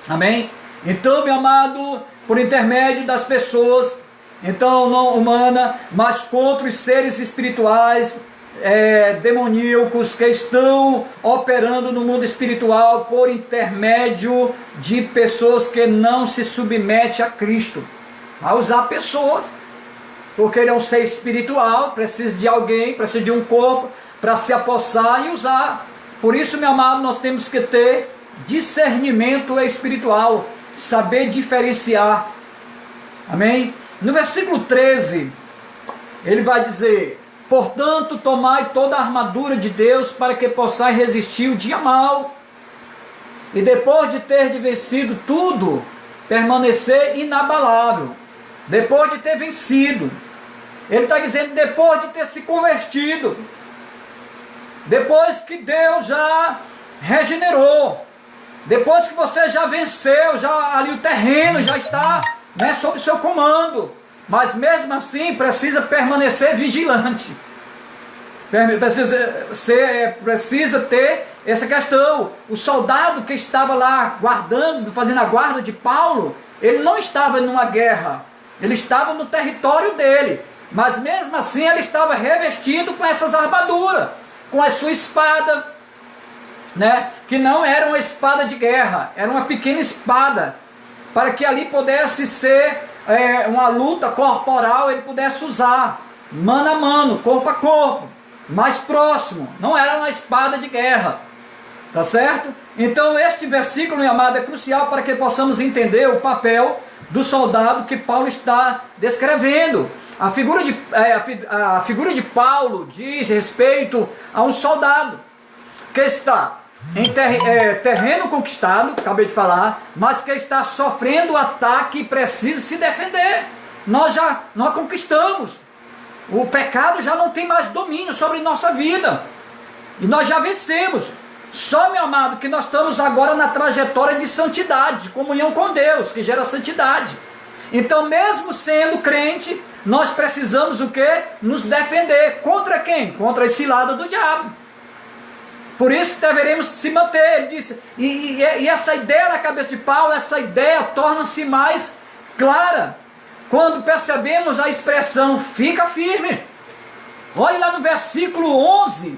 Amém? Então, meu amado, por intermédio das pessoas, então não humana, mas contra os seres espirituais, demoníacos, que estão operando no mundo espiritual por intermédio de pessoas que não se submetem a Cristo. A usar pessoas, porque ele é um ser espiritual, precisa de alguém, precisa de um corpo para se apossar e usar. Por isso, meu amado, nós temos que ter discernimento espiritual, saber diferenciar. Amém? No versículo 13, ele vai dizer: portanto, tomai toda a armadura de Deus para que possais resistir o dia mau, e depois de ter vencido tudo, permanecer inabalável. Depois de ter vencido, ele está dizendo depois de ter se convertido, depois que Deus já regenerou, depois que você já venceu, já ali o terreno já está, né, sob seu comando, mas mesmo assim precisa permanecer vigilante, precisa ter essa questão. O soldado que estava lá guardando, fazendo a guarda de Paulo, ele não estava numa guerra, ele estava no território dele, mas mesmo assim ele estava revestido com essas armaduras, com a sua espada, né, que não era uma espada de guerra, era uma pequena espada, para que ali pudesse ser uma luta corporal, ele pudesse usar, mano a mano, corpo a corpo, mais próximo, não era uma espada de guerra, tá certo? Então este versículo, meu amado, é crucial para que possamos entender o papel do soldado que Paulo está descrevendo. A figura de Paulo diz respeito a um soldado que está em terreno conquistado, acabei de falar, mas que está sofrendo ataque e precisa se defender. Nós conquistamos, o pecado já não tem mais domínio sobre nossa vida, e nós já vencemos. Só, meu amado, que nós estamos agora na trajetória de santidade, de comunhão com Deus, que gera santidade. Então, mesmo sendo crente, nós precisamos o quê? Nos defender. Contra quem? Contra esse lado do diabo. Por isso que deveremos se manter. Ele disse, e essa ideia na cabeça de Paulo, essa ideia torna-se mais clara quando percebemos a expressão fica firme. Olhe lá no versículo 11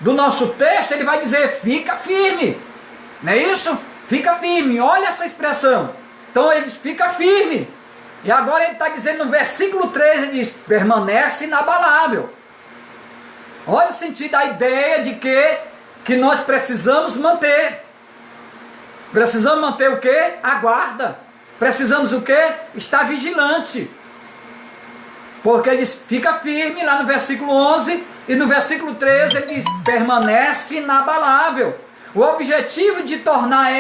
do nosso texto, ele vai dizer fica firme, não é isso? Fica firme, olha essa expressão. Então ele diz fica firme, e agora ele está dizendo no versículo 13, ele diz permanece inabalável. Olha o sentido da ideia de que nós precisamos manter o que? A guarda. Precisamos o que? Estar vigilante, porque ele diz fica firme lá no versículo 11, E no versículo 13 ele diz, permanece inabalável. O objetivo de tornar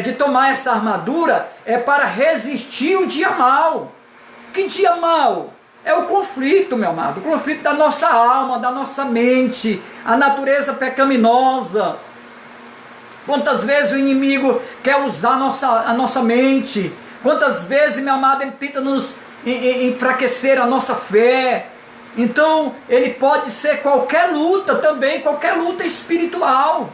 de tomar essa armadura é para resistir o dia mau. Que dia mau? É o conflito, meu amado, o conflito da nossa alma, da nossa mente, a natureza pecaminosa. Quantas vezes o inimigo quer usar a nossa mente? Quantas vezes, meu amado, ele tenta nos enfraquecer a nossa fé? Então, ele pode ser qualquer luta também, qualquer luta espiritual.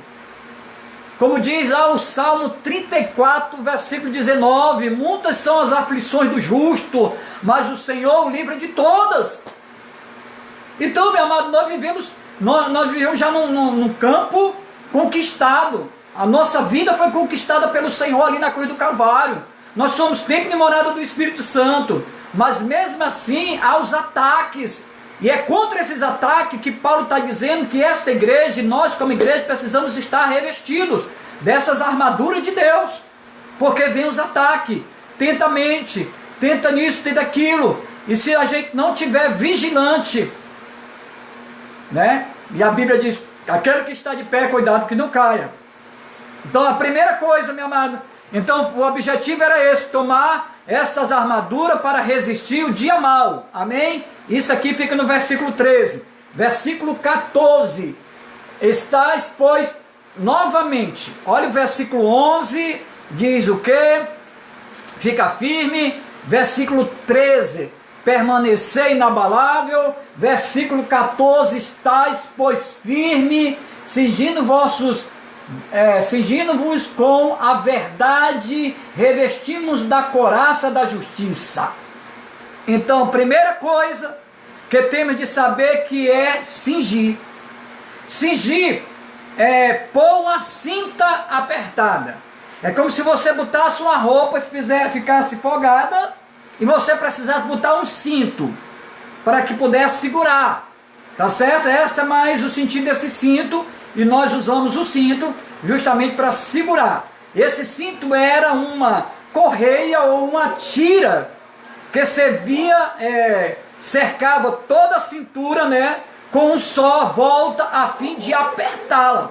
Como diz lá o Salmo 34, versículo 19, muitas são as aflições do justo, mas o Senhor o livra de todas. Então, meu amado, nós vivemos já num campo conquistado. A nossa vida foi conquistada pelo Senhor ali na cruz do Calvário. Nós somos templo e morada do Espírito Santo, mas mesmo assim há os ataques. E é contra esses ataques que Paulo está dizendo que esta igreja, e nós como igreja, precisamos estar revestidos dessas armaduras de Deus. Porque vem os ataques, tenta a mente, tenta nisso, tenta aquilo. E se a gente não tiver vigilante, né? E a Bíblia diz, aquele que está de pé, cuidado que não caia. Então a primeira coisa, meu amado, então o objetivo era esse, tomar essas armaduras para resistir o dia mau. Amém? Isso aqui fica no versículo 13. Versículo 14. Estais, pois, novamente. Olha o versículo 11. Diz o que? Fica firme. Versículo 13. Permanecer inabalável. Versículo 14. Estais, pois, firme, cingindo-vos com a verdade, revestimos da couraça da justiça. Então, a primeira coisa que temos de saber que é cingir. Cingir é pôr uma cinta apertada. É como se você botasse uma roupa e ficasse folgada e você precisasse botar um cinto para que pudesse segurar. Tá certo? Esse é mais o sentido desse cinto. E nós usamos o cinto justamente para segurar. Esse cinto era uma correia ou uma tira que servia, cercava toda a cintura, né, com um só volta a fim de apertá-la.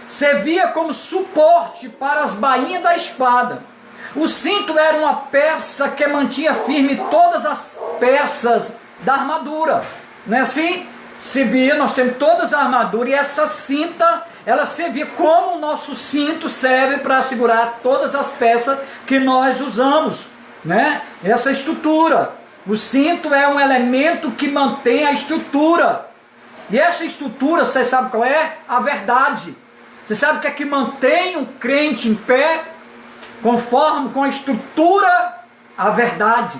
Servia como suporte para as bainhas da espada. O cinto era uma peça que mantinha firme todas as peças da armadura. Não é assim? Se via, nós temos todas as armaduras e essa cinta, ela servia como o nosso cinto serve para segurar todas as peças que nós usamos, né? Essa estrutura. O cinto é um elemento que mantém a estrutura. E essa estrutura, você sabe qual é? A verdade. Você sabe o que é que mantém um crente em pé? Conforme com a estrutura, a verdade.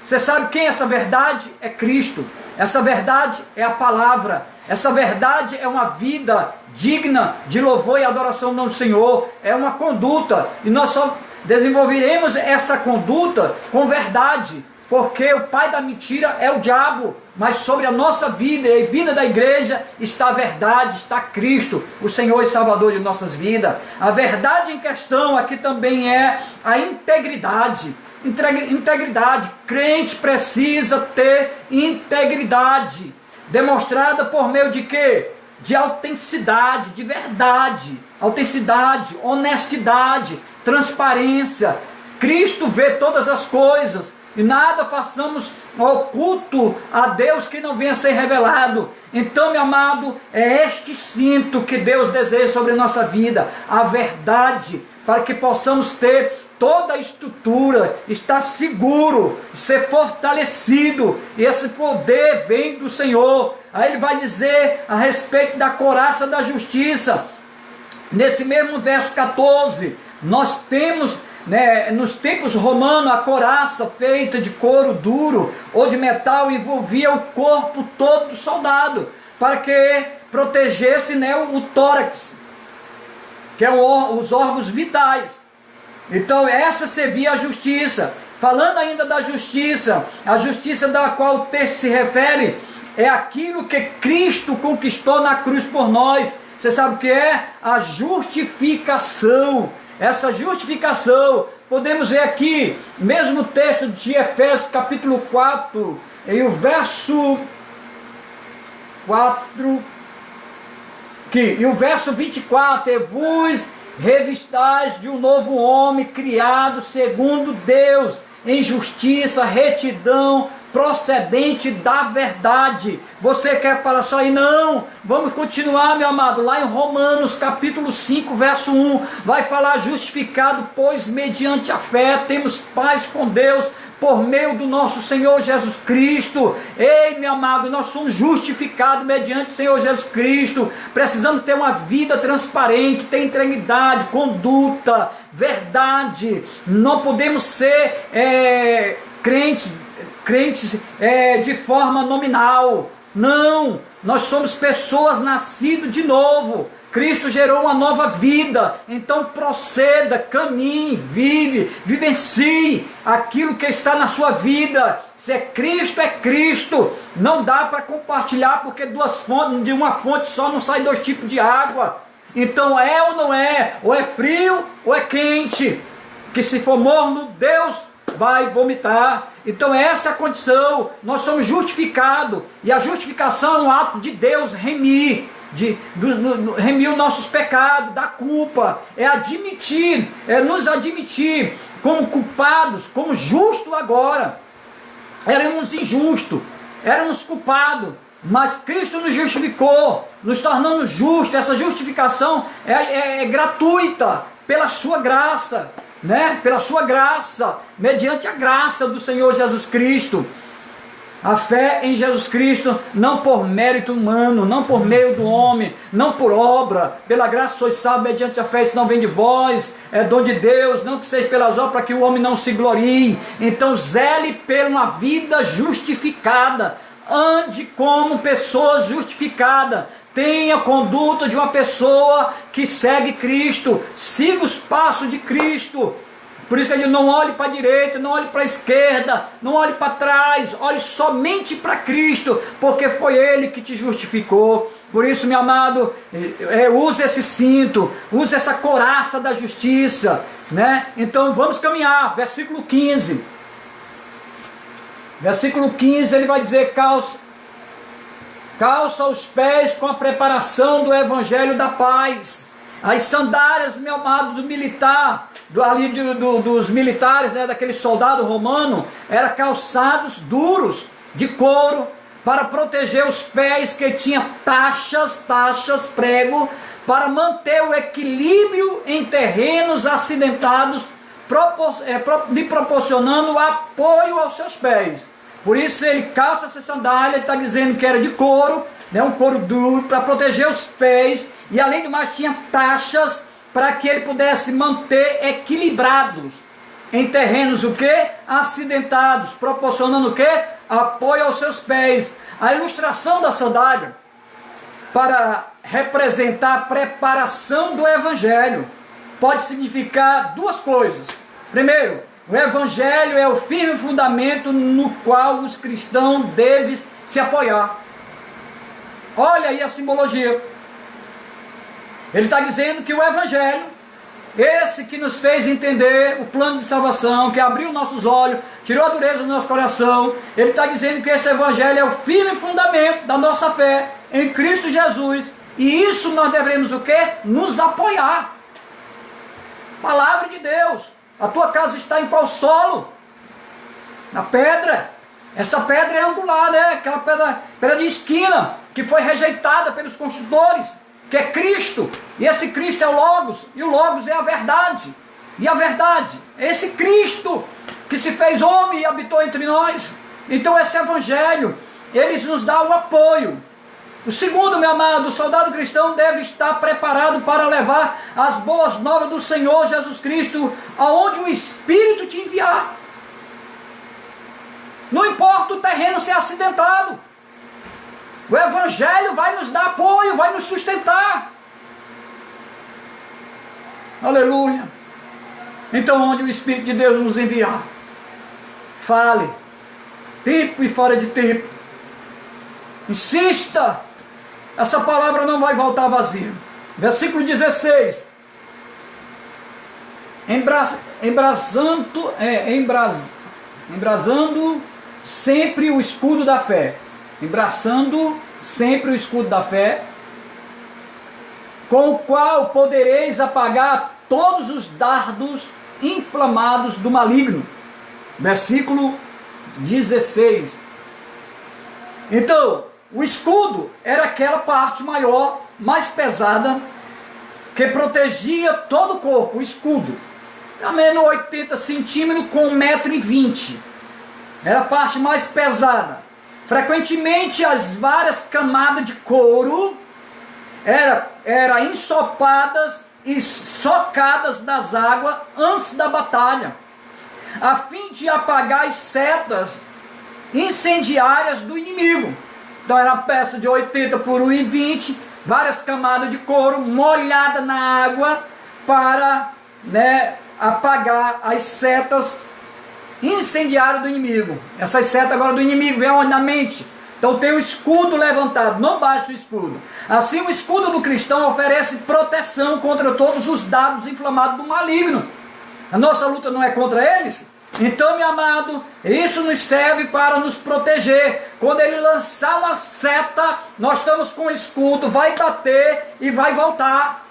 Você sabe quem é essa verdade? É Cristo. Essa verdade é a palavra. Essa verdade é uma vida digna de louvor e adoração do Senhor. É uma conduta. E nós só desenvolveremos essa conduta com verdade. Porque o pai da mentira é o diabo. Mas sobre a nossa vida e a vida da igreja está a verdade, está Cristo, o Senhor e Salvador de nossas vidas. A verdade em questão aqui também é a integridade. Integridade. Crente precisa ter integridade. Demonstrada por meio de quê? De autenticidade, de verdade. Autenticidade, honestidade, transparência. Cristo vê todas as coisas. E nada façamos oculto a Deus que não venha a ser revelado. Então, meu amado, é este cinto que Deus deseja sobre a nossa vida. A verdade, para que possamos ter toda a estrutura, estar seguro, ser fortalecido. E esse poder vem do Senhor. Aí ele vai dizer a respeito da couraça da justiça. Nesse mesmo verso 14, nós temos, nos tempos romanos, a couraça feita de couro duro ou de metal envolvia o corpo todo do soldado, para que protegesse o tórax, que é os órgãos vitais. Então essa servia a justiça. Falando ainda da justiça, a justiça da qual o texto se refere é aquilo que Cristo conquistou na cruz por nós. Você sabe o que é? A justificação. Essa justificação, podemos ver aqui, mesmo texto de Efésios capítulo 4, e o verso 24, e o verso 24, e vos revistais de um novo homem criado segundo Deus, em justiça, retidão, procedente da verdade. Você quer parar só aí? Não, vamos continuar, meu amado, lá em Romanos capítulo 5, verso 1, vai falar: justificado, pois mediante a fé temos paz com Deus, por meio do nosso Senhor Jesus Cristo. Ei, meu amado, nós somos justificados mediante o Senhor Jesus Cristo. Precisamos ter uma vida transparente, ter integridade, conduta, verdade. Não podemos ser crentes de forma nominal. Não, nós somos pessoas nascidas de novo. Cristo gerou uma nova vida, então proceda, caminhe, vivencie aquilo que está na sua vida. Se é Cristo, não dá para compartilhar, porque de uma fonte só não sai 2 tipos de água. Então é ou não é, ou é frio ou é quente, que se for morno, Deus vai vomitar. Então essa é a condição. Nós somos justificados, e a justificação é um ato de Deus remir os nossos pecados, da culpa, nos admitir como culpados, como justos agora. Éramos injustos, éramos culpados, mas Cristo nos justificou, nos tornando justos. Essa justificação é gratuita, pela sua graça, né? Pela sua graça, mediante a graça do Senhor Jesus Cristo. A fé em Jesus Cristo, não por mérito humano, não por meio do homem, não por obra. Pela graça sois salvos mediante a fé, isso não vem de vós, é dom de Deus, não que seja pelas obras, para que o homem não se glorie. Então zele por uma vida justificada, ande como pessoa justificada, tenha a conduta de uma pessoa que segue Cristo, siga os passos de Cristo. Por isso que ele diz: não olhe para a direita, não olhe para a esquerda, não olhe para trás, olhe somente para Cristo, porque foi Ele que te justificou. Por isso, meu amado, use esse cinto, use essa couraça da justiça, né? Então vamos caminhar, versículo 15. Versículo 15, ele vai dizer: calça os pés com a preparação do evangelho da paz. As sandálias, meu amado, do militar, dos militares, né, daquele soldado romano, eram calçados duros de couro, para proteger os pés, que tinha taxas, prego, para manter o equilíbrio em terrenos acidentados, lhe proporcionando apoio aos seus pés. Por isso ele calça essa sandália, ele está dizendo que era de couro, né, um couro duro, para proteger os pés, e além do mais tinha taxas para que ele pudesse manter equilibrados em terrenos o que? Acidentados, proporcionando o que? Apoio aos seus pés. A ilustração da sandália, para representar a preparação do evangelho, pode significar 2 coisas. Primeiro, o evangelho é o firme fundamento no qual os cristãos devem se apoiar. Olha aí a simbologia. Ele está dizendo que o evangelho, esse que nos fez entender o plano de salvação, que abriu nossos olhos, tirou a dureza do nosso coração, ele está dizendo que esse evangelho é o firme fundamento da nossa fé em Cristo Jesus, e isso nós devemos o quê? Nos apoiar. Palavra de Deus. A tua casa está em qual solo? Na pedra. Essa pedra é angular, né? Aquela pedra de esquina, que foi rejeitada pelos construtores, que é Cristo. E esse Cristo é o Logos, e o Logos é a verdade. E a verdade é esse Cristo que se fez homem e habitou entre nós. Então esse evangelho, ele nos dá o apoio. O segundo, meu amado, o soldado cristão deve estar preparado para levar as boas novas do Senhor Jesus Cristo aonde o Espírito te enviar. Não importa o terreno ser acidentado, o evangelho vai nos dar apoio, vai nos sustentar. Aleluia. Então onde o Espírito de Deus nos enviar, fale, tempo e fora de tempo, insista. Essa palavra não vai voltar vazia. Versículo 16. Embrasando sempre o escudo da fé, embraçando sempre o escudo da fé, com o qual podereis apagar todos os dardos inflamados do maligno. Versículo 16. Então, o escudo era aquela parte maior, mais pesada, que protegia todo o corpo. O escudo, pelo menos 80 centímetros com 1,20 m. Era a parte mais pesada. Frequentemente as várias camadas de couro eram ensopadas e socadas nas águas antes da batalha, a fim de apagar as setas incendiárias do inimigo. Então era uma peça de 80 por 1,20, várias camadas de couro molhada na água para apagar as setas incendiárias do inimigo. Essas setas agora do inimigo vêm onde? Na mente. Então tem o escudo levantado, não baixa o escudo. Assim o escudo do cristão oferece proteção contra todos os dardos inflamados do maligno. A nossa luta não é contra eles? Então, meu amado, isso nos serve para nos proteger. Quando ele lançar uma seta, nós estamos com o escudo, vai bater e vai voltar.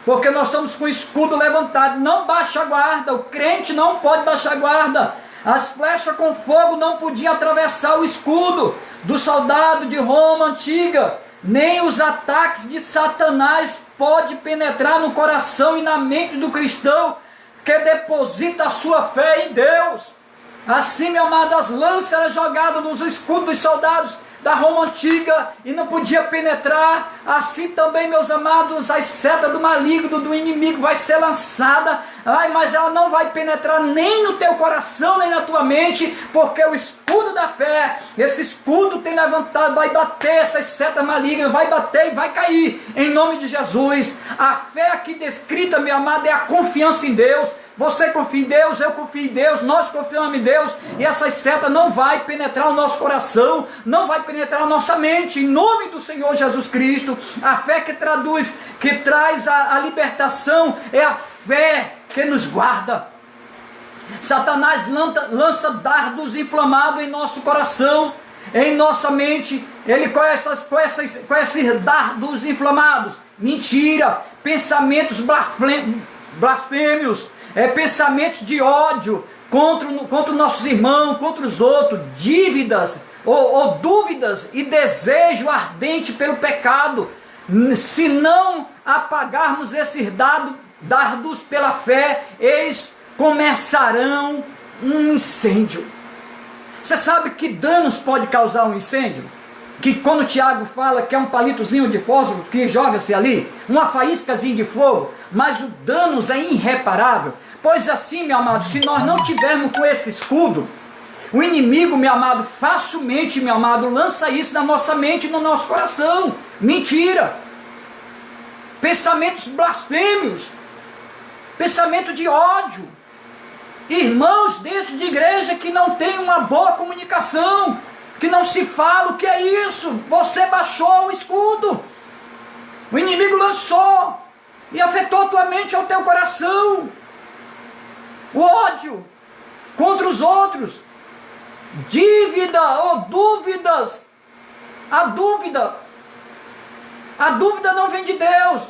Porque nós estamos com o escudo levantado. Não baixa a guarda, o crente não pode baixar a guarda. As flechas com fogo não podiam atravessar o escudo do soldado de Roma antiga. Nem os ataques de Satanás podem penetrar no coração e na mente do cristão que deposita a sua fé em Deus. Assim, meu amado, as lanças eram jogadas nos escudos dos soldados da Roma antiga e não podia penetrar. Assim também, meus amados, as setas do maligno, do inimigo vai ser lançada, mas ela não vai penetrar nem no teu coração, nem na tua mente, porque o escudo da fé, esse escudo tem levantado, vai bater essas setas malignas, vai bater e vai cair, em nome de Jesus. A fé aqui descrita, meu amado, é a confiança em Deus. Você confia em Deus, eu confio em Deus, nós confiamos em Deus, e essas setas não vai penetrar o nosso coração, não vai penetrar a nossa mente, em nome do Senhor Jesus Cristo. A fé que traz a libertação, é a fé que nos guarda. Satanás lança dardos inflamados em nosso coração, em nossa mente. Ele com esses dardos inflamados, mentira, pensamentos blasfêmios, pensamentos de ódio contra nossos irmãos, contra os outros, dívidas ou dúvidas e desejo ardente pelo pecado. Se não apagarmos esses dardos pela fé, eles começarão um incêndio. Você sabe que danos pode causar um incêndio? Que quando o Tiago fala que é um palitozinho de fósforo que joga-se ali, uma faíscazinha de fogo, mas o dano é irreparável. Pois assim, meu amado, se nós não tivermos com esse escudo, o inimigo, meu amado, facilmente, meu amado, lança isso na nossa mente e no nosso coração. Mentira, pensamentos blasfêmios, pensamento de ódio, irmãos dentro de igreja que não tem uma boa comunicação, que não se fala. O que é isso? Você baixou o escudo, o inimigo lançou e afetou a tua mente e o teu coração. O ódio contra os outros, dívida ou dúvidas. A dúvida não vem de Deus.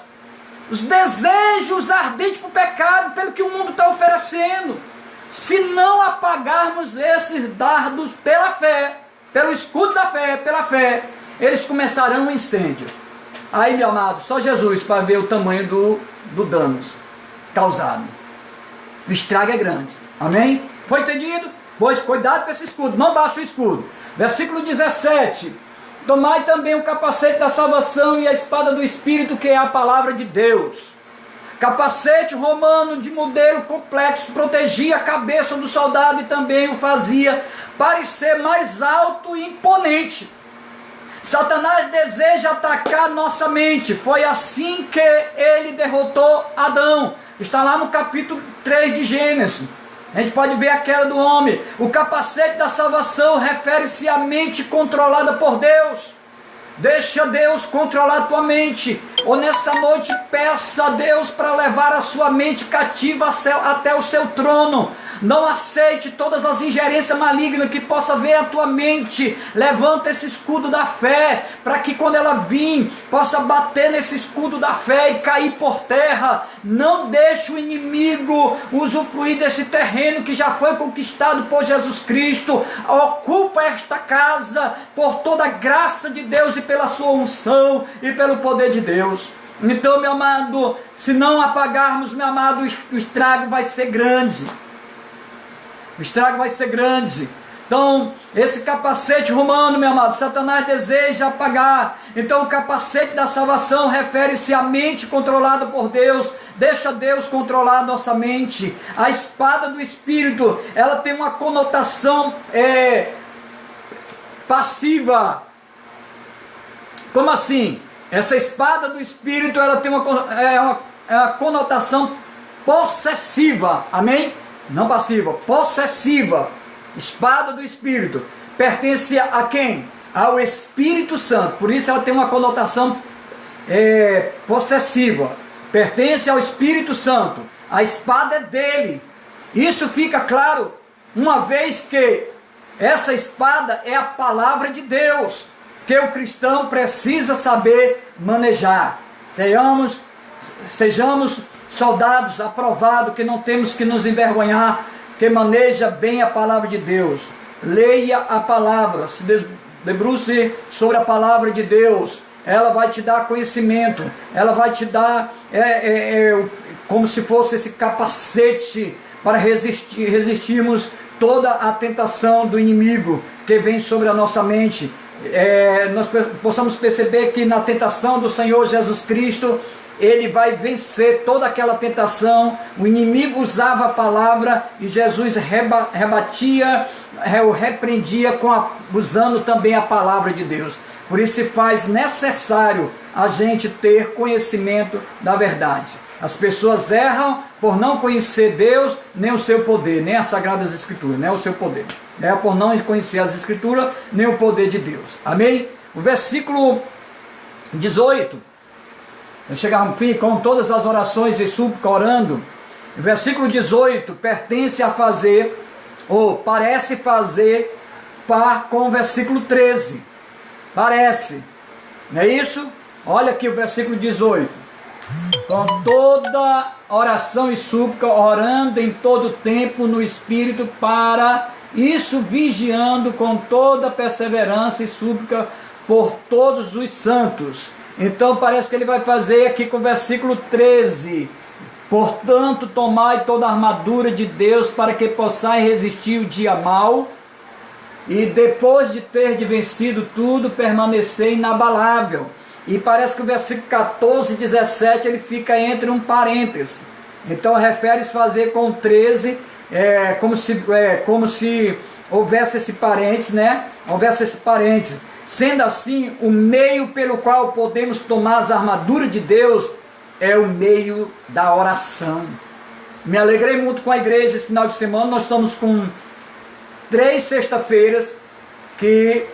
Os desejos ardentes para o pecado, pelo que o mundo está oferecendo. Se não apagarmos esses dardos pela fé, pelo escudo da fé, pela fé, eles começarão um incêndio. Aí, meu amado, só Jesus para ver o tamanho do danos causado. O estrago é grande. Amém? Foi entendido? Pois cuidado com esse escudo, não baixe o escudo. Versículo 17. Tomai também o capacete da salvação e a espada do Espírito, que é a palavra de Deus. Capacete romano de modelo complexo protegia a cabeça do soldado e também o fazia parecer mais alto e imponente. Satanás deseja atacar nossa mente. Foi assim que ele derrotou Adão. Está lá no capítulo 3 de Gênesis. A gente pode ver a queda do homem. O capacete da salvação refere-se à mente controlada por Deus. Deixa Deus controlar a tua mente. Ou nessa noite peça a Deus para levar a sua mente cativa até o seu trono. Não aceite todas as ingerências malignas que possa ver a tua mente. Levanta esse escudo da fé, para que quando ela vir, possa bater nesse escudo da fé e cair por terra. Não deixe o inimigo usufruir desse terreno que já foi conquistado por Jesus Cristo. Ocupa esta casa por toda a graça de Deus e pela sua unção e pelo poder de Deus. Então, meu amado, se não apagarmos, meu amado, o estrago vai ser grande. O estrago vai ser grande. Então, esse capacete romano, meu amado, Satanás deseja apagar. Então, o capacete da salvação refere-se à mente controlada por Deus. Deixa Deus controlar a nossa mente. A espada do Espírito, ela tem uma conotação passiva. Como assim? Essa espada do Espírito, ela tem uma conotação possessiva. Amém? Não passiva, possessiva. Espada do Espírito pertence a quem? Ao Espírito Santo. Por isso ela tem uma conotação possessiva. Pertence ao Espírito Santo. A espada é dele. Isso fica claro uma vez que essa espada é a palavra de Deus, que o cristão precisa saber manejar. Sejamos soldados aprovados, que não temos que nos envergonhar, que maneja bem a palavra de Deus. Leia a palavra, se debruce sobre a palavra de Deus. Ela vai te dar conhecimento, ela vai te dar como se fosse esse capacete para resistirmos toda a tentação do inimigo que vem sobre a nossa mente. Nós possamos perceber que na tentação do Senhor Jesus Cristo, ele vai vencer toda aquela tentação. O inimigo usava a palavra e Jesus rebatia, repreendia usando também a palavra de Deus. Por isso se faz necessário a gente ter conhecimento da verdade. As pessoas erram por não conhecer Deus, nem o seu poder, nem as Sagradas Escrituras, nem o seu poder. Por não conhecer as Escrituras, nem o poder de Deus. Amém? O versículo 18, chegar no fim, com todas as orações e súplica orando. O versículo 18 pertence a fazer, ou parece fazer, par com o versículo 13. Parece, não é isso? Olha aqui o versículo 18. Com toda oração e súplica, orando em todo tempo no Espírito, para isso vigiando com toda perseverança e súplica por todos os santos. Então parece que ele vai fazer aqui com o versículo 13. Portanto, tomai toda a armadura de Deus para que possais resistir o dia mau, e depois de ter vencido tudo, permanecer inabalável. E parece que o versículo 14 e 17 ele fica entre um parêntese. Então refere-se fazer com 13, como se houvesse esse parêntese, né? Houvesse esse parêntese. Sendo assim, o meio pelo qual podemos tomar as armaduras de Deus é o meio da oração. Me alegrei muito com a igreja esse final de semana. Nós estamos com 3 sexta-feiras que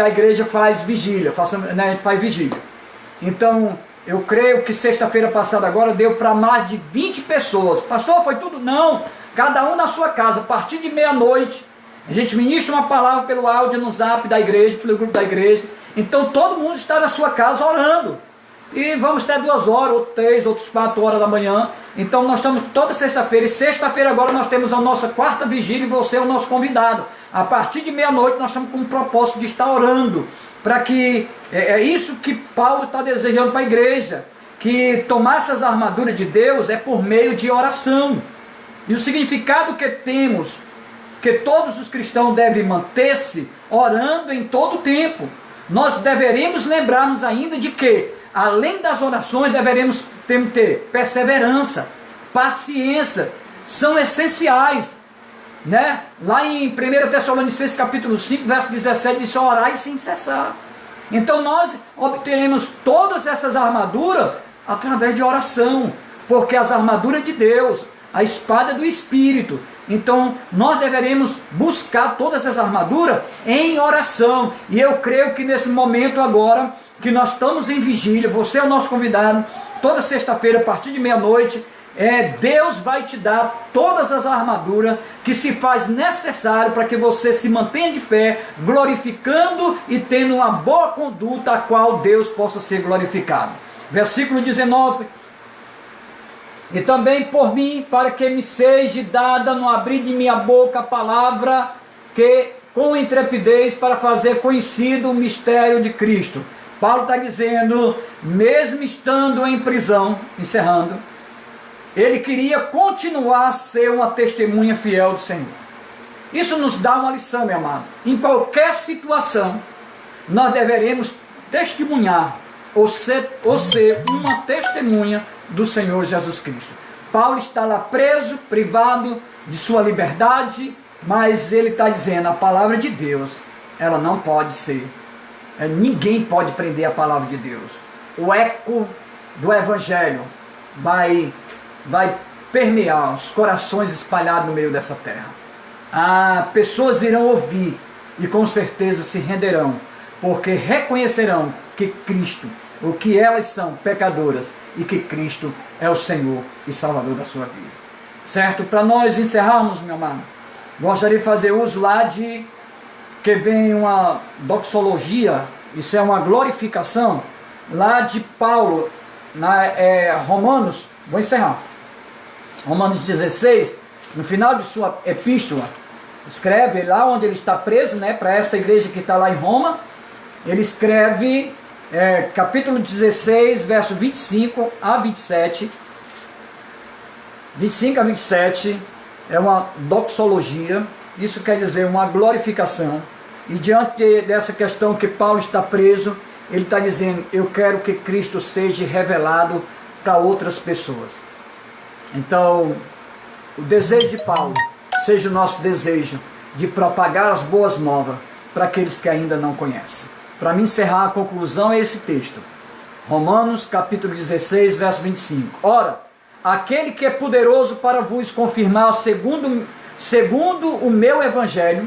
a igreja faz vigília, faz vigília. Então, eu creio que sexta-feira passada agora deu para mais de 20 pessoas. Pastor, foi tudo? Não, cada um na sua casa, a partir de meia-noite, a gente ministra uma palavra pelo áudio no zap da igreja, pelo grupo da igreja. Então, todo mundo está na sua casa orando. E vamos ter 2 horas, ou 3, outros 4 horas da manhã. Então nós estamos toda sexta-feira. E sexta-feira agora nós temos a nossa 4ª vigília e você é o nosso convidado. A partir de meia-noite nós estamos com o propósito de estar orando. Para que, é isso que Paulo está desejando para a igreja. Que tomar essas armaduras de Deus é por meio de oração. E o significado que temos, que todos os cristãos devem manter-se orando em todo o tempo. Nós deveremos lembrar-nos ainda de que, além das orações, deveremos ter perseverança, paciência, são essenciais, né? Lá em 1 Tessalonicenses capítulo 5, verso 17, diz: orai sem cessar. Então nós obteremos todas essas armaduras através de oração, porque as armaduras de Deus, a espada do Espírito. Então nós deveremos buscar todas essas armaduras em oração. E eu creio que nesse momento agora, que nós estamos em vigília, você é o nosso convidado, toda sexta-feira a partir de meia-noite, Deus vai te dar todas as armaduras que se faz necessário para que você se mantenha de pé, glorificando e tendo uma boa conduta, a qual Deus possa ser glorificado. Versículo 19: e também por mim, para que me seja dada no abrir de minha boca a palavra, que com intrepidez para fazer conhecido o mistério de Cristo. Paulo está dizendo, mesmo estando em prisão, encerrando, ele queria continuar a ser uma testemunha fiel do Senhor. Isso nos dá uma lição, meu amado. Em qualquer situação, nós deveremos testemunhar ou ser uma testemunha do Senhor Jesus Cristo. Paulo está lá preso, privado de sua liberdade, mas ele está dizendo, a palavra de Deus, ela não pode ser. Ninguém pode prender a palavra de Deus. O eco do Evangelho vai permear os corações espalhados no meio dessa terra. Pessoas irão ouvir e com certeza se renderão, porque reconhecerão que Cristo, o que elas são, pecadoras, e que Cristo é o Senhor e Salvador da sua vida. Certo? Para nós encerrarmos, meu amado, gostaria de fazer uso lá de que vem uma doxologia, isso é uma glorificação, lá de Paulo, Romanos, vou encerrar, Romanos 16, no final de sua epístola, escreve lá onde ele está preso, para essa igreja que está lá em Roma, ele escreve, capítulo 16, verso 25 a 27, 25 a 27, é uma doxologia, isso quer dizer uma glorificação, e diante dessa questão que Paulo está preso, ele está dizendo, eu quero que Cristo seja revelado para outras pessoas. Então, o desejo de Paulo seja o nosso desejo de propagar as boas novas para aqueles que ainda não conhecem. Para me encerrar, a conclusão é esse texto. Romanos capítulo 16, verso 25. Ora, aquele que é poderoso para vos confirmar segundo o meu evangelho,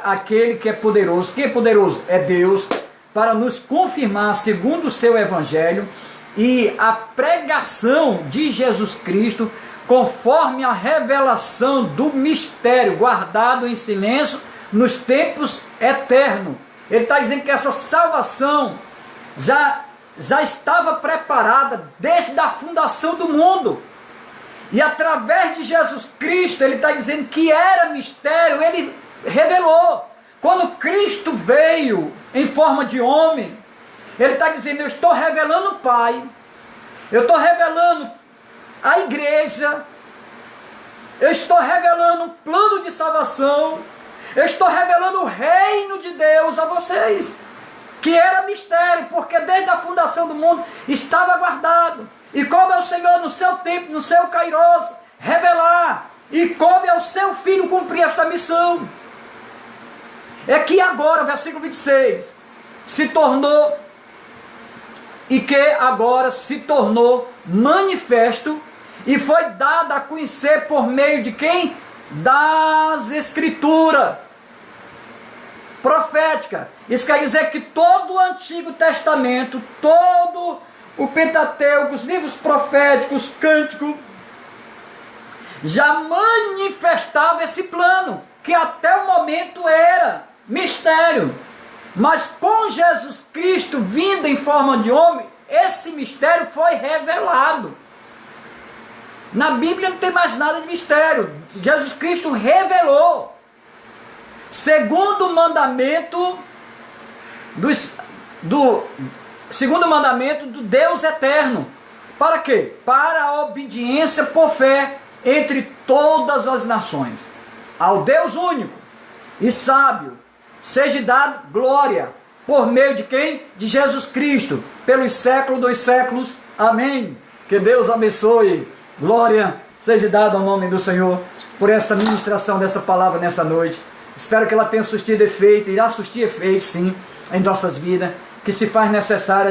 aquele que é poderoso, quem é poderoso? É Deus, para nos confirmar segundo o seu evangelho e a pregação de Jesus Cristo, conforme a revelação do mistério guardado em silêncio nos tempos eternos. Ele está dizendo que essa salvação já estava preparada desde a fundação do mundo. E através de Jesus Cristo, ele está dizendo que era mistério, ele revelou. Quando Cristo veio em forma de homem, ele está dizendo, eu estou revelando o Pai, eu estou revelando a igreja, eu estou revelando um plano de salvação, eu estou revelando o reino de Deus a vocês, que era mistério, porque desde a fundação do mundo estava guardado. E como é o Senhor no seu tempo, no seu kairos, revelar, e como é o seu Filho cumprir essa missão. É que agora, versículo 26, agora se tornou manifesto e foi dado a conhecer por meio de quem? Das Escrituras proféticas. Isso quer dizer que todo o Antigo Testamento, todo o Pentateuco, os livros proféticos, cânticos, já manifestava esse plano, que até o momento era mistério. Mas com Jesus Cristo vindo em forma de homem, esse mistério foi revelado. Na Bíblia não tem mais nada de mistério. Jesus Cristo revelou. Segundo o mandamento segundo o mandamento do Deus eterno. Para quê? Para a obediência por fé entre todas as nações. Ao Deus único e sábio seja dado glória por meio de quem? De Jesus Cristo, pelos séculos dos séculos. Amém. Que Deus abençoe. Glória seja dada ao nome do Senhor por essa ministração dessa palavra nessa noite. Espero que ela tenha surtido efeito, irá surtir efeito sim em nossas vidas, que se faz necessário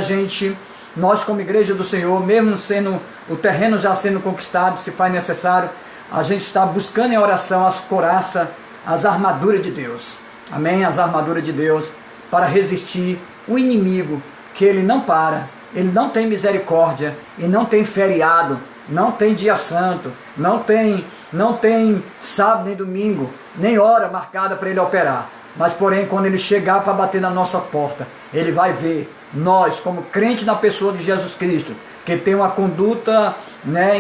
nós como igreja do Senhor, mesmo sendo o terreno já sendo conquistado, se faz necessário a gente estar buscando em oração as couraças, as armaduras de Deus. Amém? As armaduras de Deus para resistir o inimigo, que ele não para, ele não tem misericórdia e não tem feriado não tem dia santo, não tem sábado nem domingo, nem hora marcada para ele operar. Mas porém, quando ele chegar para bater na nossa porta, ele vai ver nós, como crente na pessoa de Jesus Cristo, que tem uma conduta,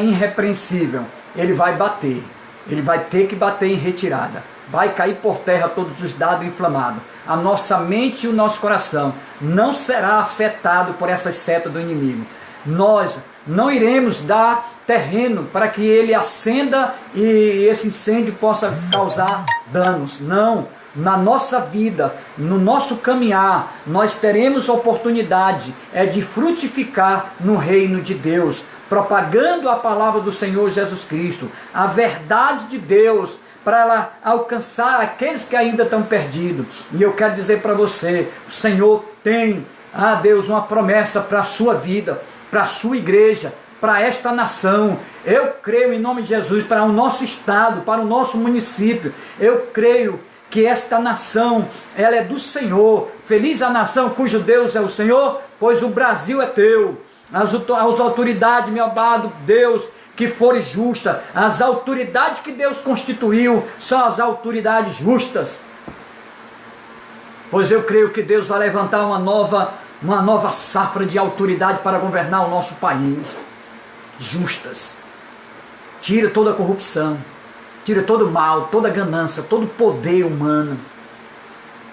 irrepreensível, ele vai bater, ele vai ter que bater em retirada, vai cair por terra todos os dados inflamados. A nossa mente e o nosso coração não será afetado por essas setas do inimigo. Nós não iremos dar terreno para que ele acenda e esse incêndio possa causar danos. Não, na nossa vida, no nosso caminhar, nós teremos oportunidade de frutificar no reino de Deus, propagando a palavra do Senhor Jesus Cristo, a verdade de Deus, para ela alcançar aqueles que ainda estão perdidos. E eu quero dizer para você, o Senhor tem, Deus, uma promessa para a sua vida, para a sua igreja, para esta nação. Eu creio em nome de Jesus, para o nosso estado, para o nosso município. Eu creio que esta nação, ela é do Senhor. Feliz a nação cujo Deus é o Senhor, pois o Brasil é teu. As autoridades, meu amado Deus, que forem justas, as autoridades que Deus constituiu, são as autoridades justas. Pois eu creio que Deus vai levantar uma nova safra de autoridade para governar o nosso país. Justas. Tira toda a corrupção, tira todo o mal, toda a ganância, todo o poder humano.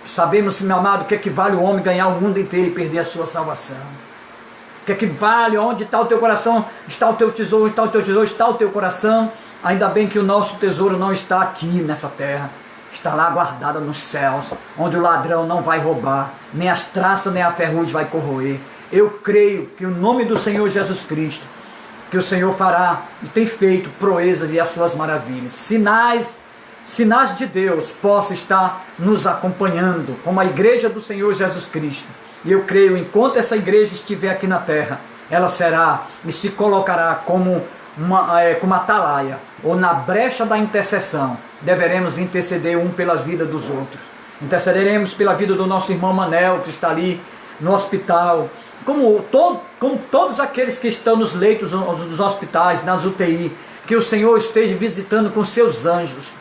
Sabemos, meu amado, o que equivale o homem ganhar o mundo inteiro e perder a sua salvação. O que equivale, onde está o teu coração, está o teu tesouro, onde está o teu tesouro, está o teu coração. Ainda bem que o nosso tesouro não está aqui nessa terra, está lá guardado nos céus, onde o ladrão não vai roubar, nem as traças, nem a ferrugem vai corroer. Eu creio que o nome do Senhor Jesus Cristo, que o Senhor fará e tem feito proezas e as suas maravilhas, sinais de Deus possa estar nos acompanhando, como a igreja do Senhor Jesus Cristo. E eu creio, enquanto essa igreja estiver aqui na terra, ela será e se colocará como uma atalaia, ou na brecha da intercessão. Deveremos interceder um pelas vidas dos outros. Intercederemos pela vida do nosso irmão Manel, que está ali no hospital, como todos aqueles que estão nos leitos dos hospitais, nas UTI, que o Senhor esteja visitando com seus anjos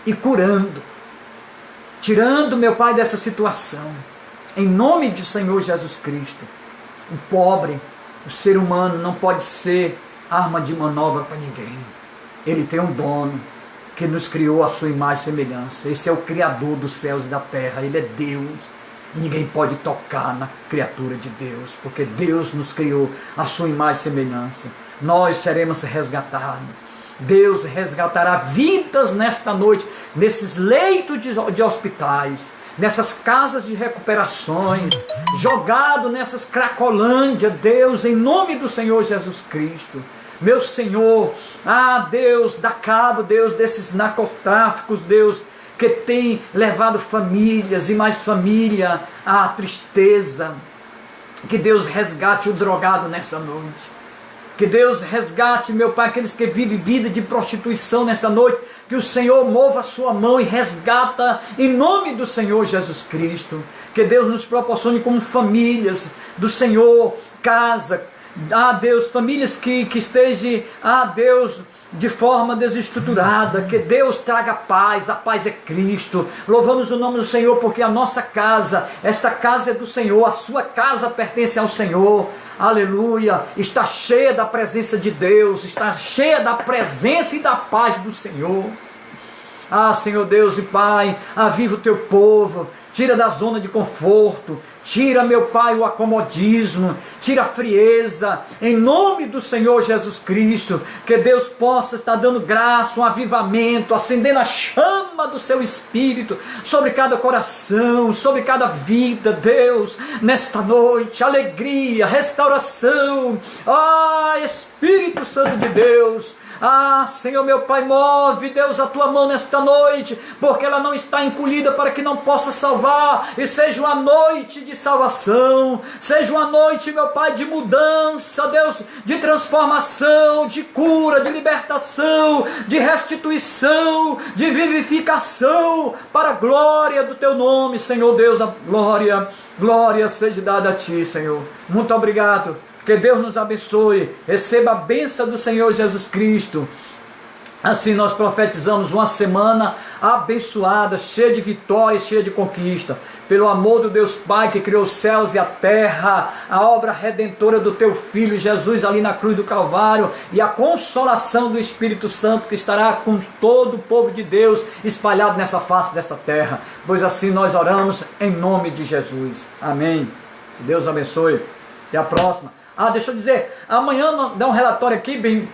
e curando, tirando, meu Pai, dessa situação, em nome do Senhor Jesus Cristo. O pobre, o ser humano não pode ser arma de manobra para ninguém. Ele tem um dono que nos criou a sua imagem e semelhança. Esse é o Criador dos céus e da terra, Ele é Deus. Ninguém pode tocar na criatura de Deus, porque Deus nos criou a sua imagem e semelhança. Nós seremos resgatados. Deus resgatará vidas nesta noite, nesses leitos de hospitais, nessas casas de recuperações, jogado nessas cracolândias. Deus, em nome do Senhor Jesus Cristo, meu Senhor, Deus, dá cabo, Deus, desses narcotráficos, Deus, que tem levado famílias e mais família à tristeza. Que Deus resgate o drogado nesta noite. Que Deus resgate, meu Pai, aqueles que vivem vida de prostituição nesta noite. Que o Senhor mova a sua mão e resgata em nome do Senhor Jesus Cristo. Que Deus nos proporcione como famílias do Senhor, casa, Deus, famílias que estejam, Deus, de forma desestruturada. Que Deus traga paz, a paz é Cristo. Louvamos o nome do Senhor, porque a nossa casa, esta casa é do Senhor, a sua casa pertence ao Senhor. Aleluia, está cheia da presença de Deus, está cheia da presença e da paz do Senhor. Senhor Deus e Pai, aviva o teu povo, tira da zona de conforto, tira, meu Pai, o acomodismo, tira a frieza, em nome do Senhor Jesus Cristo. Que Deus possa estar dando graça, um avivamento, acendendo a chama do seu Espírito sobre cada coração, sobre cada vida, Deus, nesta noite, alegria, restauração. Espírito Santo de Deus, Senhor meu Pai, move, Deus, a tua mão nesta noite, porque ela não está encolhida para que não possa salvar, e seja uma noite de salvação, seja uma noite, meu Pai, de mudança, Deus, de transformação, de cura, de libertação, de restituição, de vivificação, para a glória do teu nome, Senhor Deus. A glória seja dada a ti, Senhor. Muito obrigado. Que Deus nos abençoe. Receba a bênção do Senhor Jesus Cristo. Assim nós profetizamos uma semana abençoada, cheia de vitórias, cheia de conquista. Pelo amor do Deus Pai que criou os céus e a terra, a obra redentora do teu Filho Jesus ali na cruz do Calvário e a consolação do Espírito Santo que estará com todo o povo de Deus espalhado nessa face dessa terra. Pois assim nós oramos em nome de Jesus. Amém. Deus abençoe. E a próxima. Deixa eu dizer, amanhã dá um relatório aqui bem.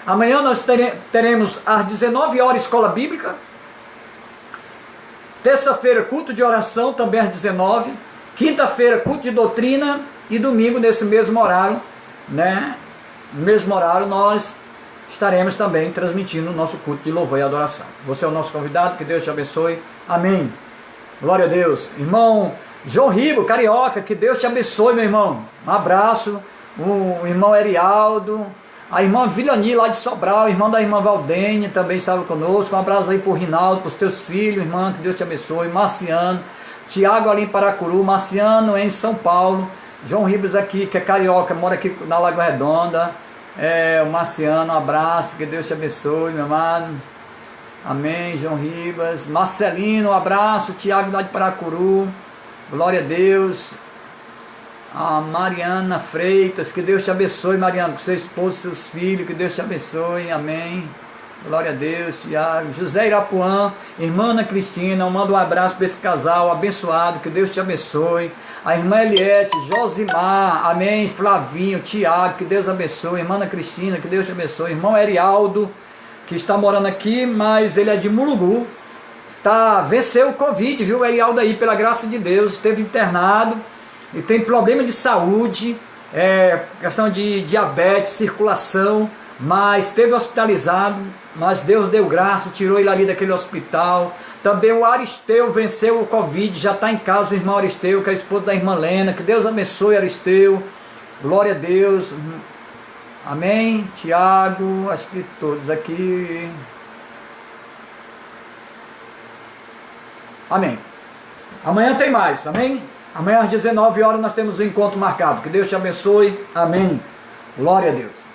Amanhã nós teremos às 19 horas escola bíblica. Terça-feira culto de oração também às 19. Quinta-feira culto de doutrina. E domingo nesse mesmo horário, né? No mesmo horário nós estaremos também transmitindo o nosso culto de louvor e adoração. Você é o nosso convidado, que Deus te abençoe. Amém. Glória a Deus. Irmão João Ribo, carioca, que Deus te abençoe, meu irmão. Um abraço. O irmão Erialdo. A irmã Vilani lá de Sobral, o irmão da irmã Valdênia também estava conosco. Um abraço aí para o Rinaldo, para os teus filhos, irmã, que Deus te abençoe. Marciano, Tiago ali em Paracuru, Marciano em São Paulo, João Ribas aqui, que é carioca, mora aqui na Lagoa Redonda. O Marciano, um abraço, que Deus te abençoe, meu amado. Amém, João Ribas. Marcelino, um abraço. Tiago lá de Paracuru, glória a Deus. A Mariana Freitas, que Deus te abençoe, Mariana, com seu esposo, seus filhos, que Deus te abençoe, amém. Glória a Deus, Tiago. José Irapuã, irmã Ana Cristina, eu mando um abraço para esse casal abençoado, que Deus te abençoe. A irmã Eliette, Josimar, amém. Flavinho, Tiago, que Deus abençoe. Irmã Ana Cristina, que Deus te abençoe. Irmão Erialdo, que está morando aqui, mas ele é de Mulugu. Venceu o Covid, viu? O Erialdo aí, pela graça de Deus, esteve internado. E tem problema de saúde, questão de diabetes, circulação, mas esteve hospitalizado, mas Deus deu graça, tirou ele ali daquele hospital. Também o Aristeu venceu o Covid, já está em casa o irmão Aristeu, que é a esposa da irmã Lena. Que Deus abençoe, Aristeu, glória a Deus, amém. Tiago, acho que todos aqui, amém. Amanhã tem mais, amém. Amanhã às 19 horas nós temos um encontro marcado. Que Deus te abençoe. Amém. Glória a Deus.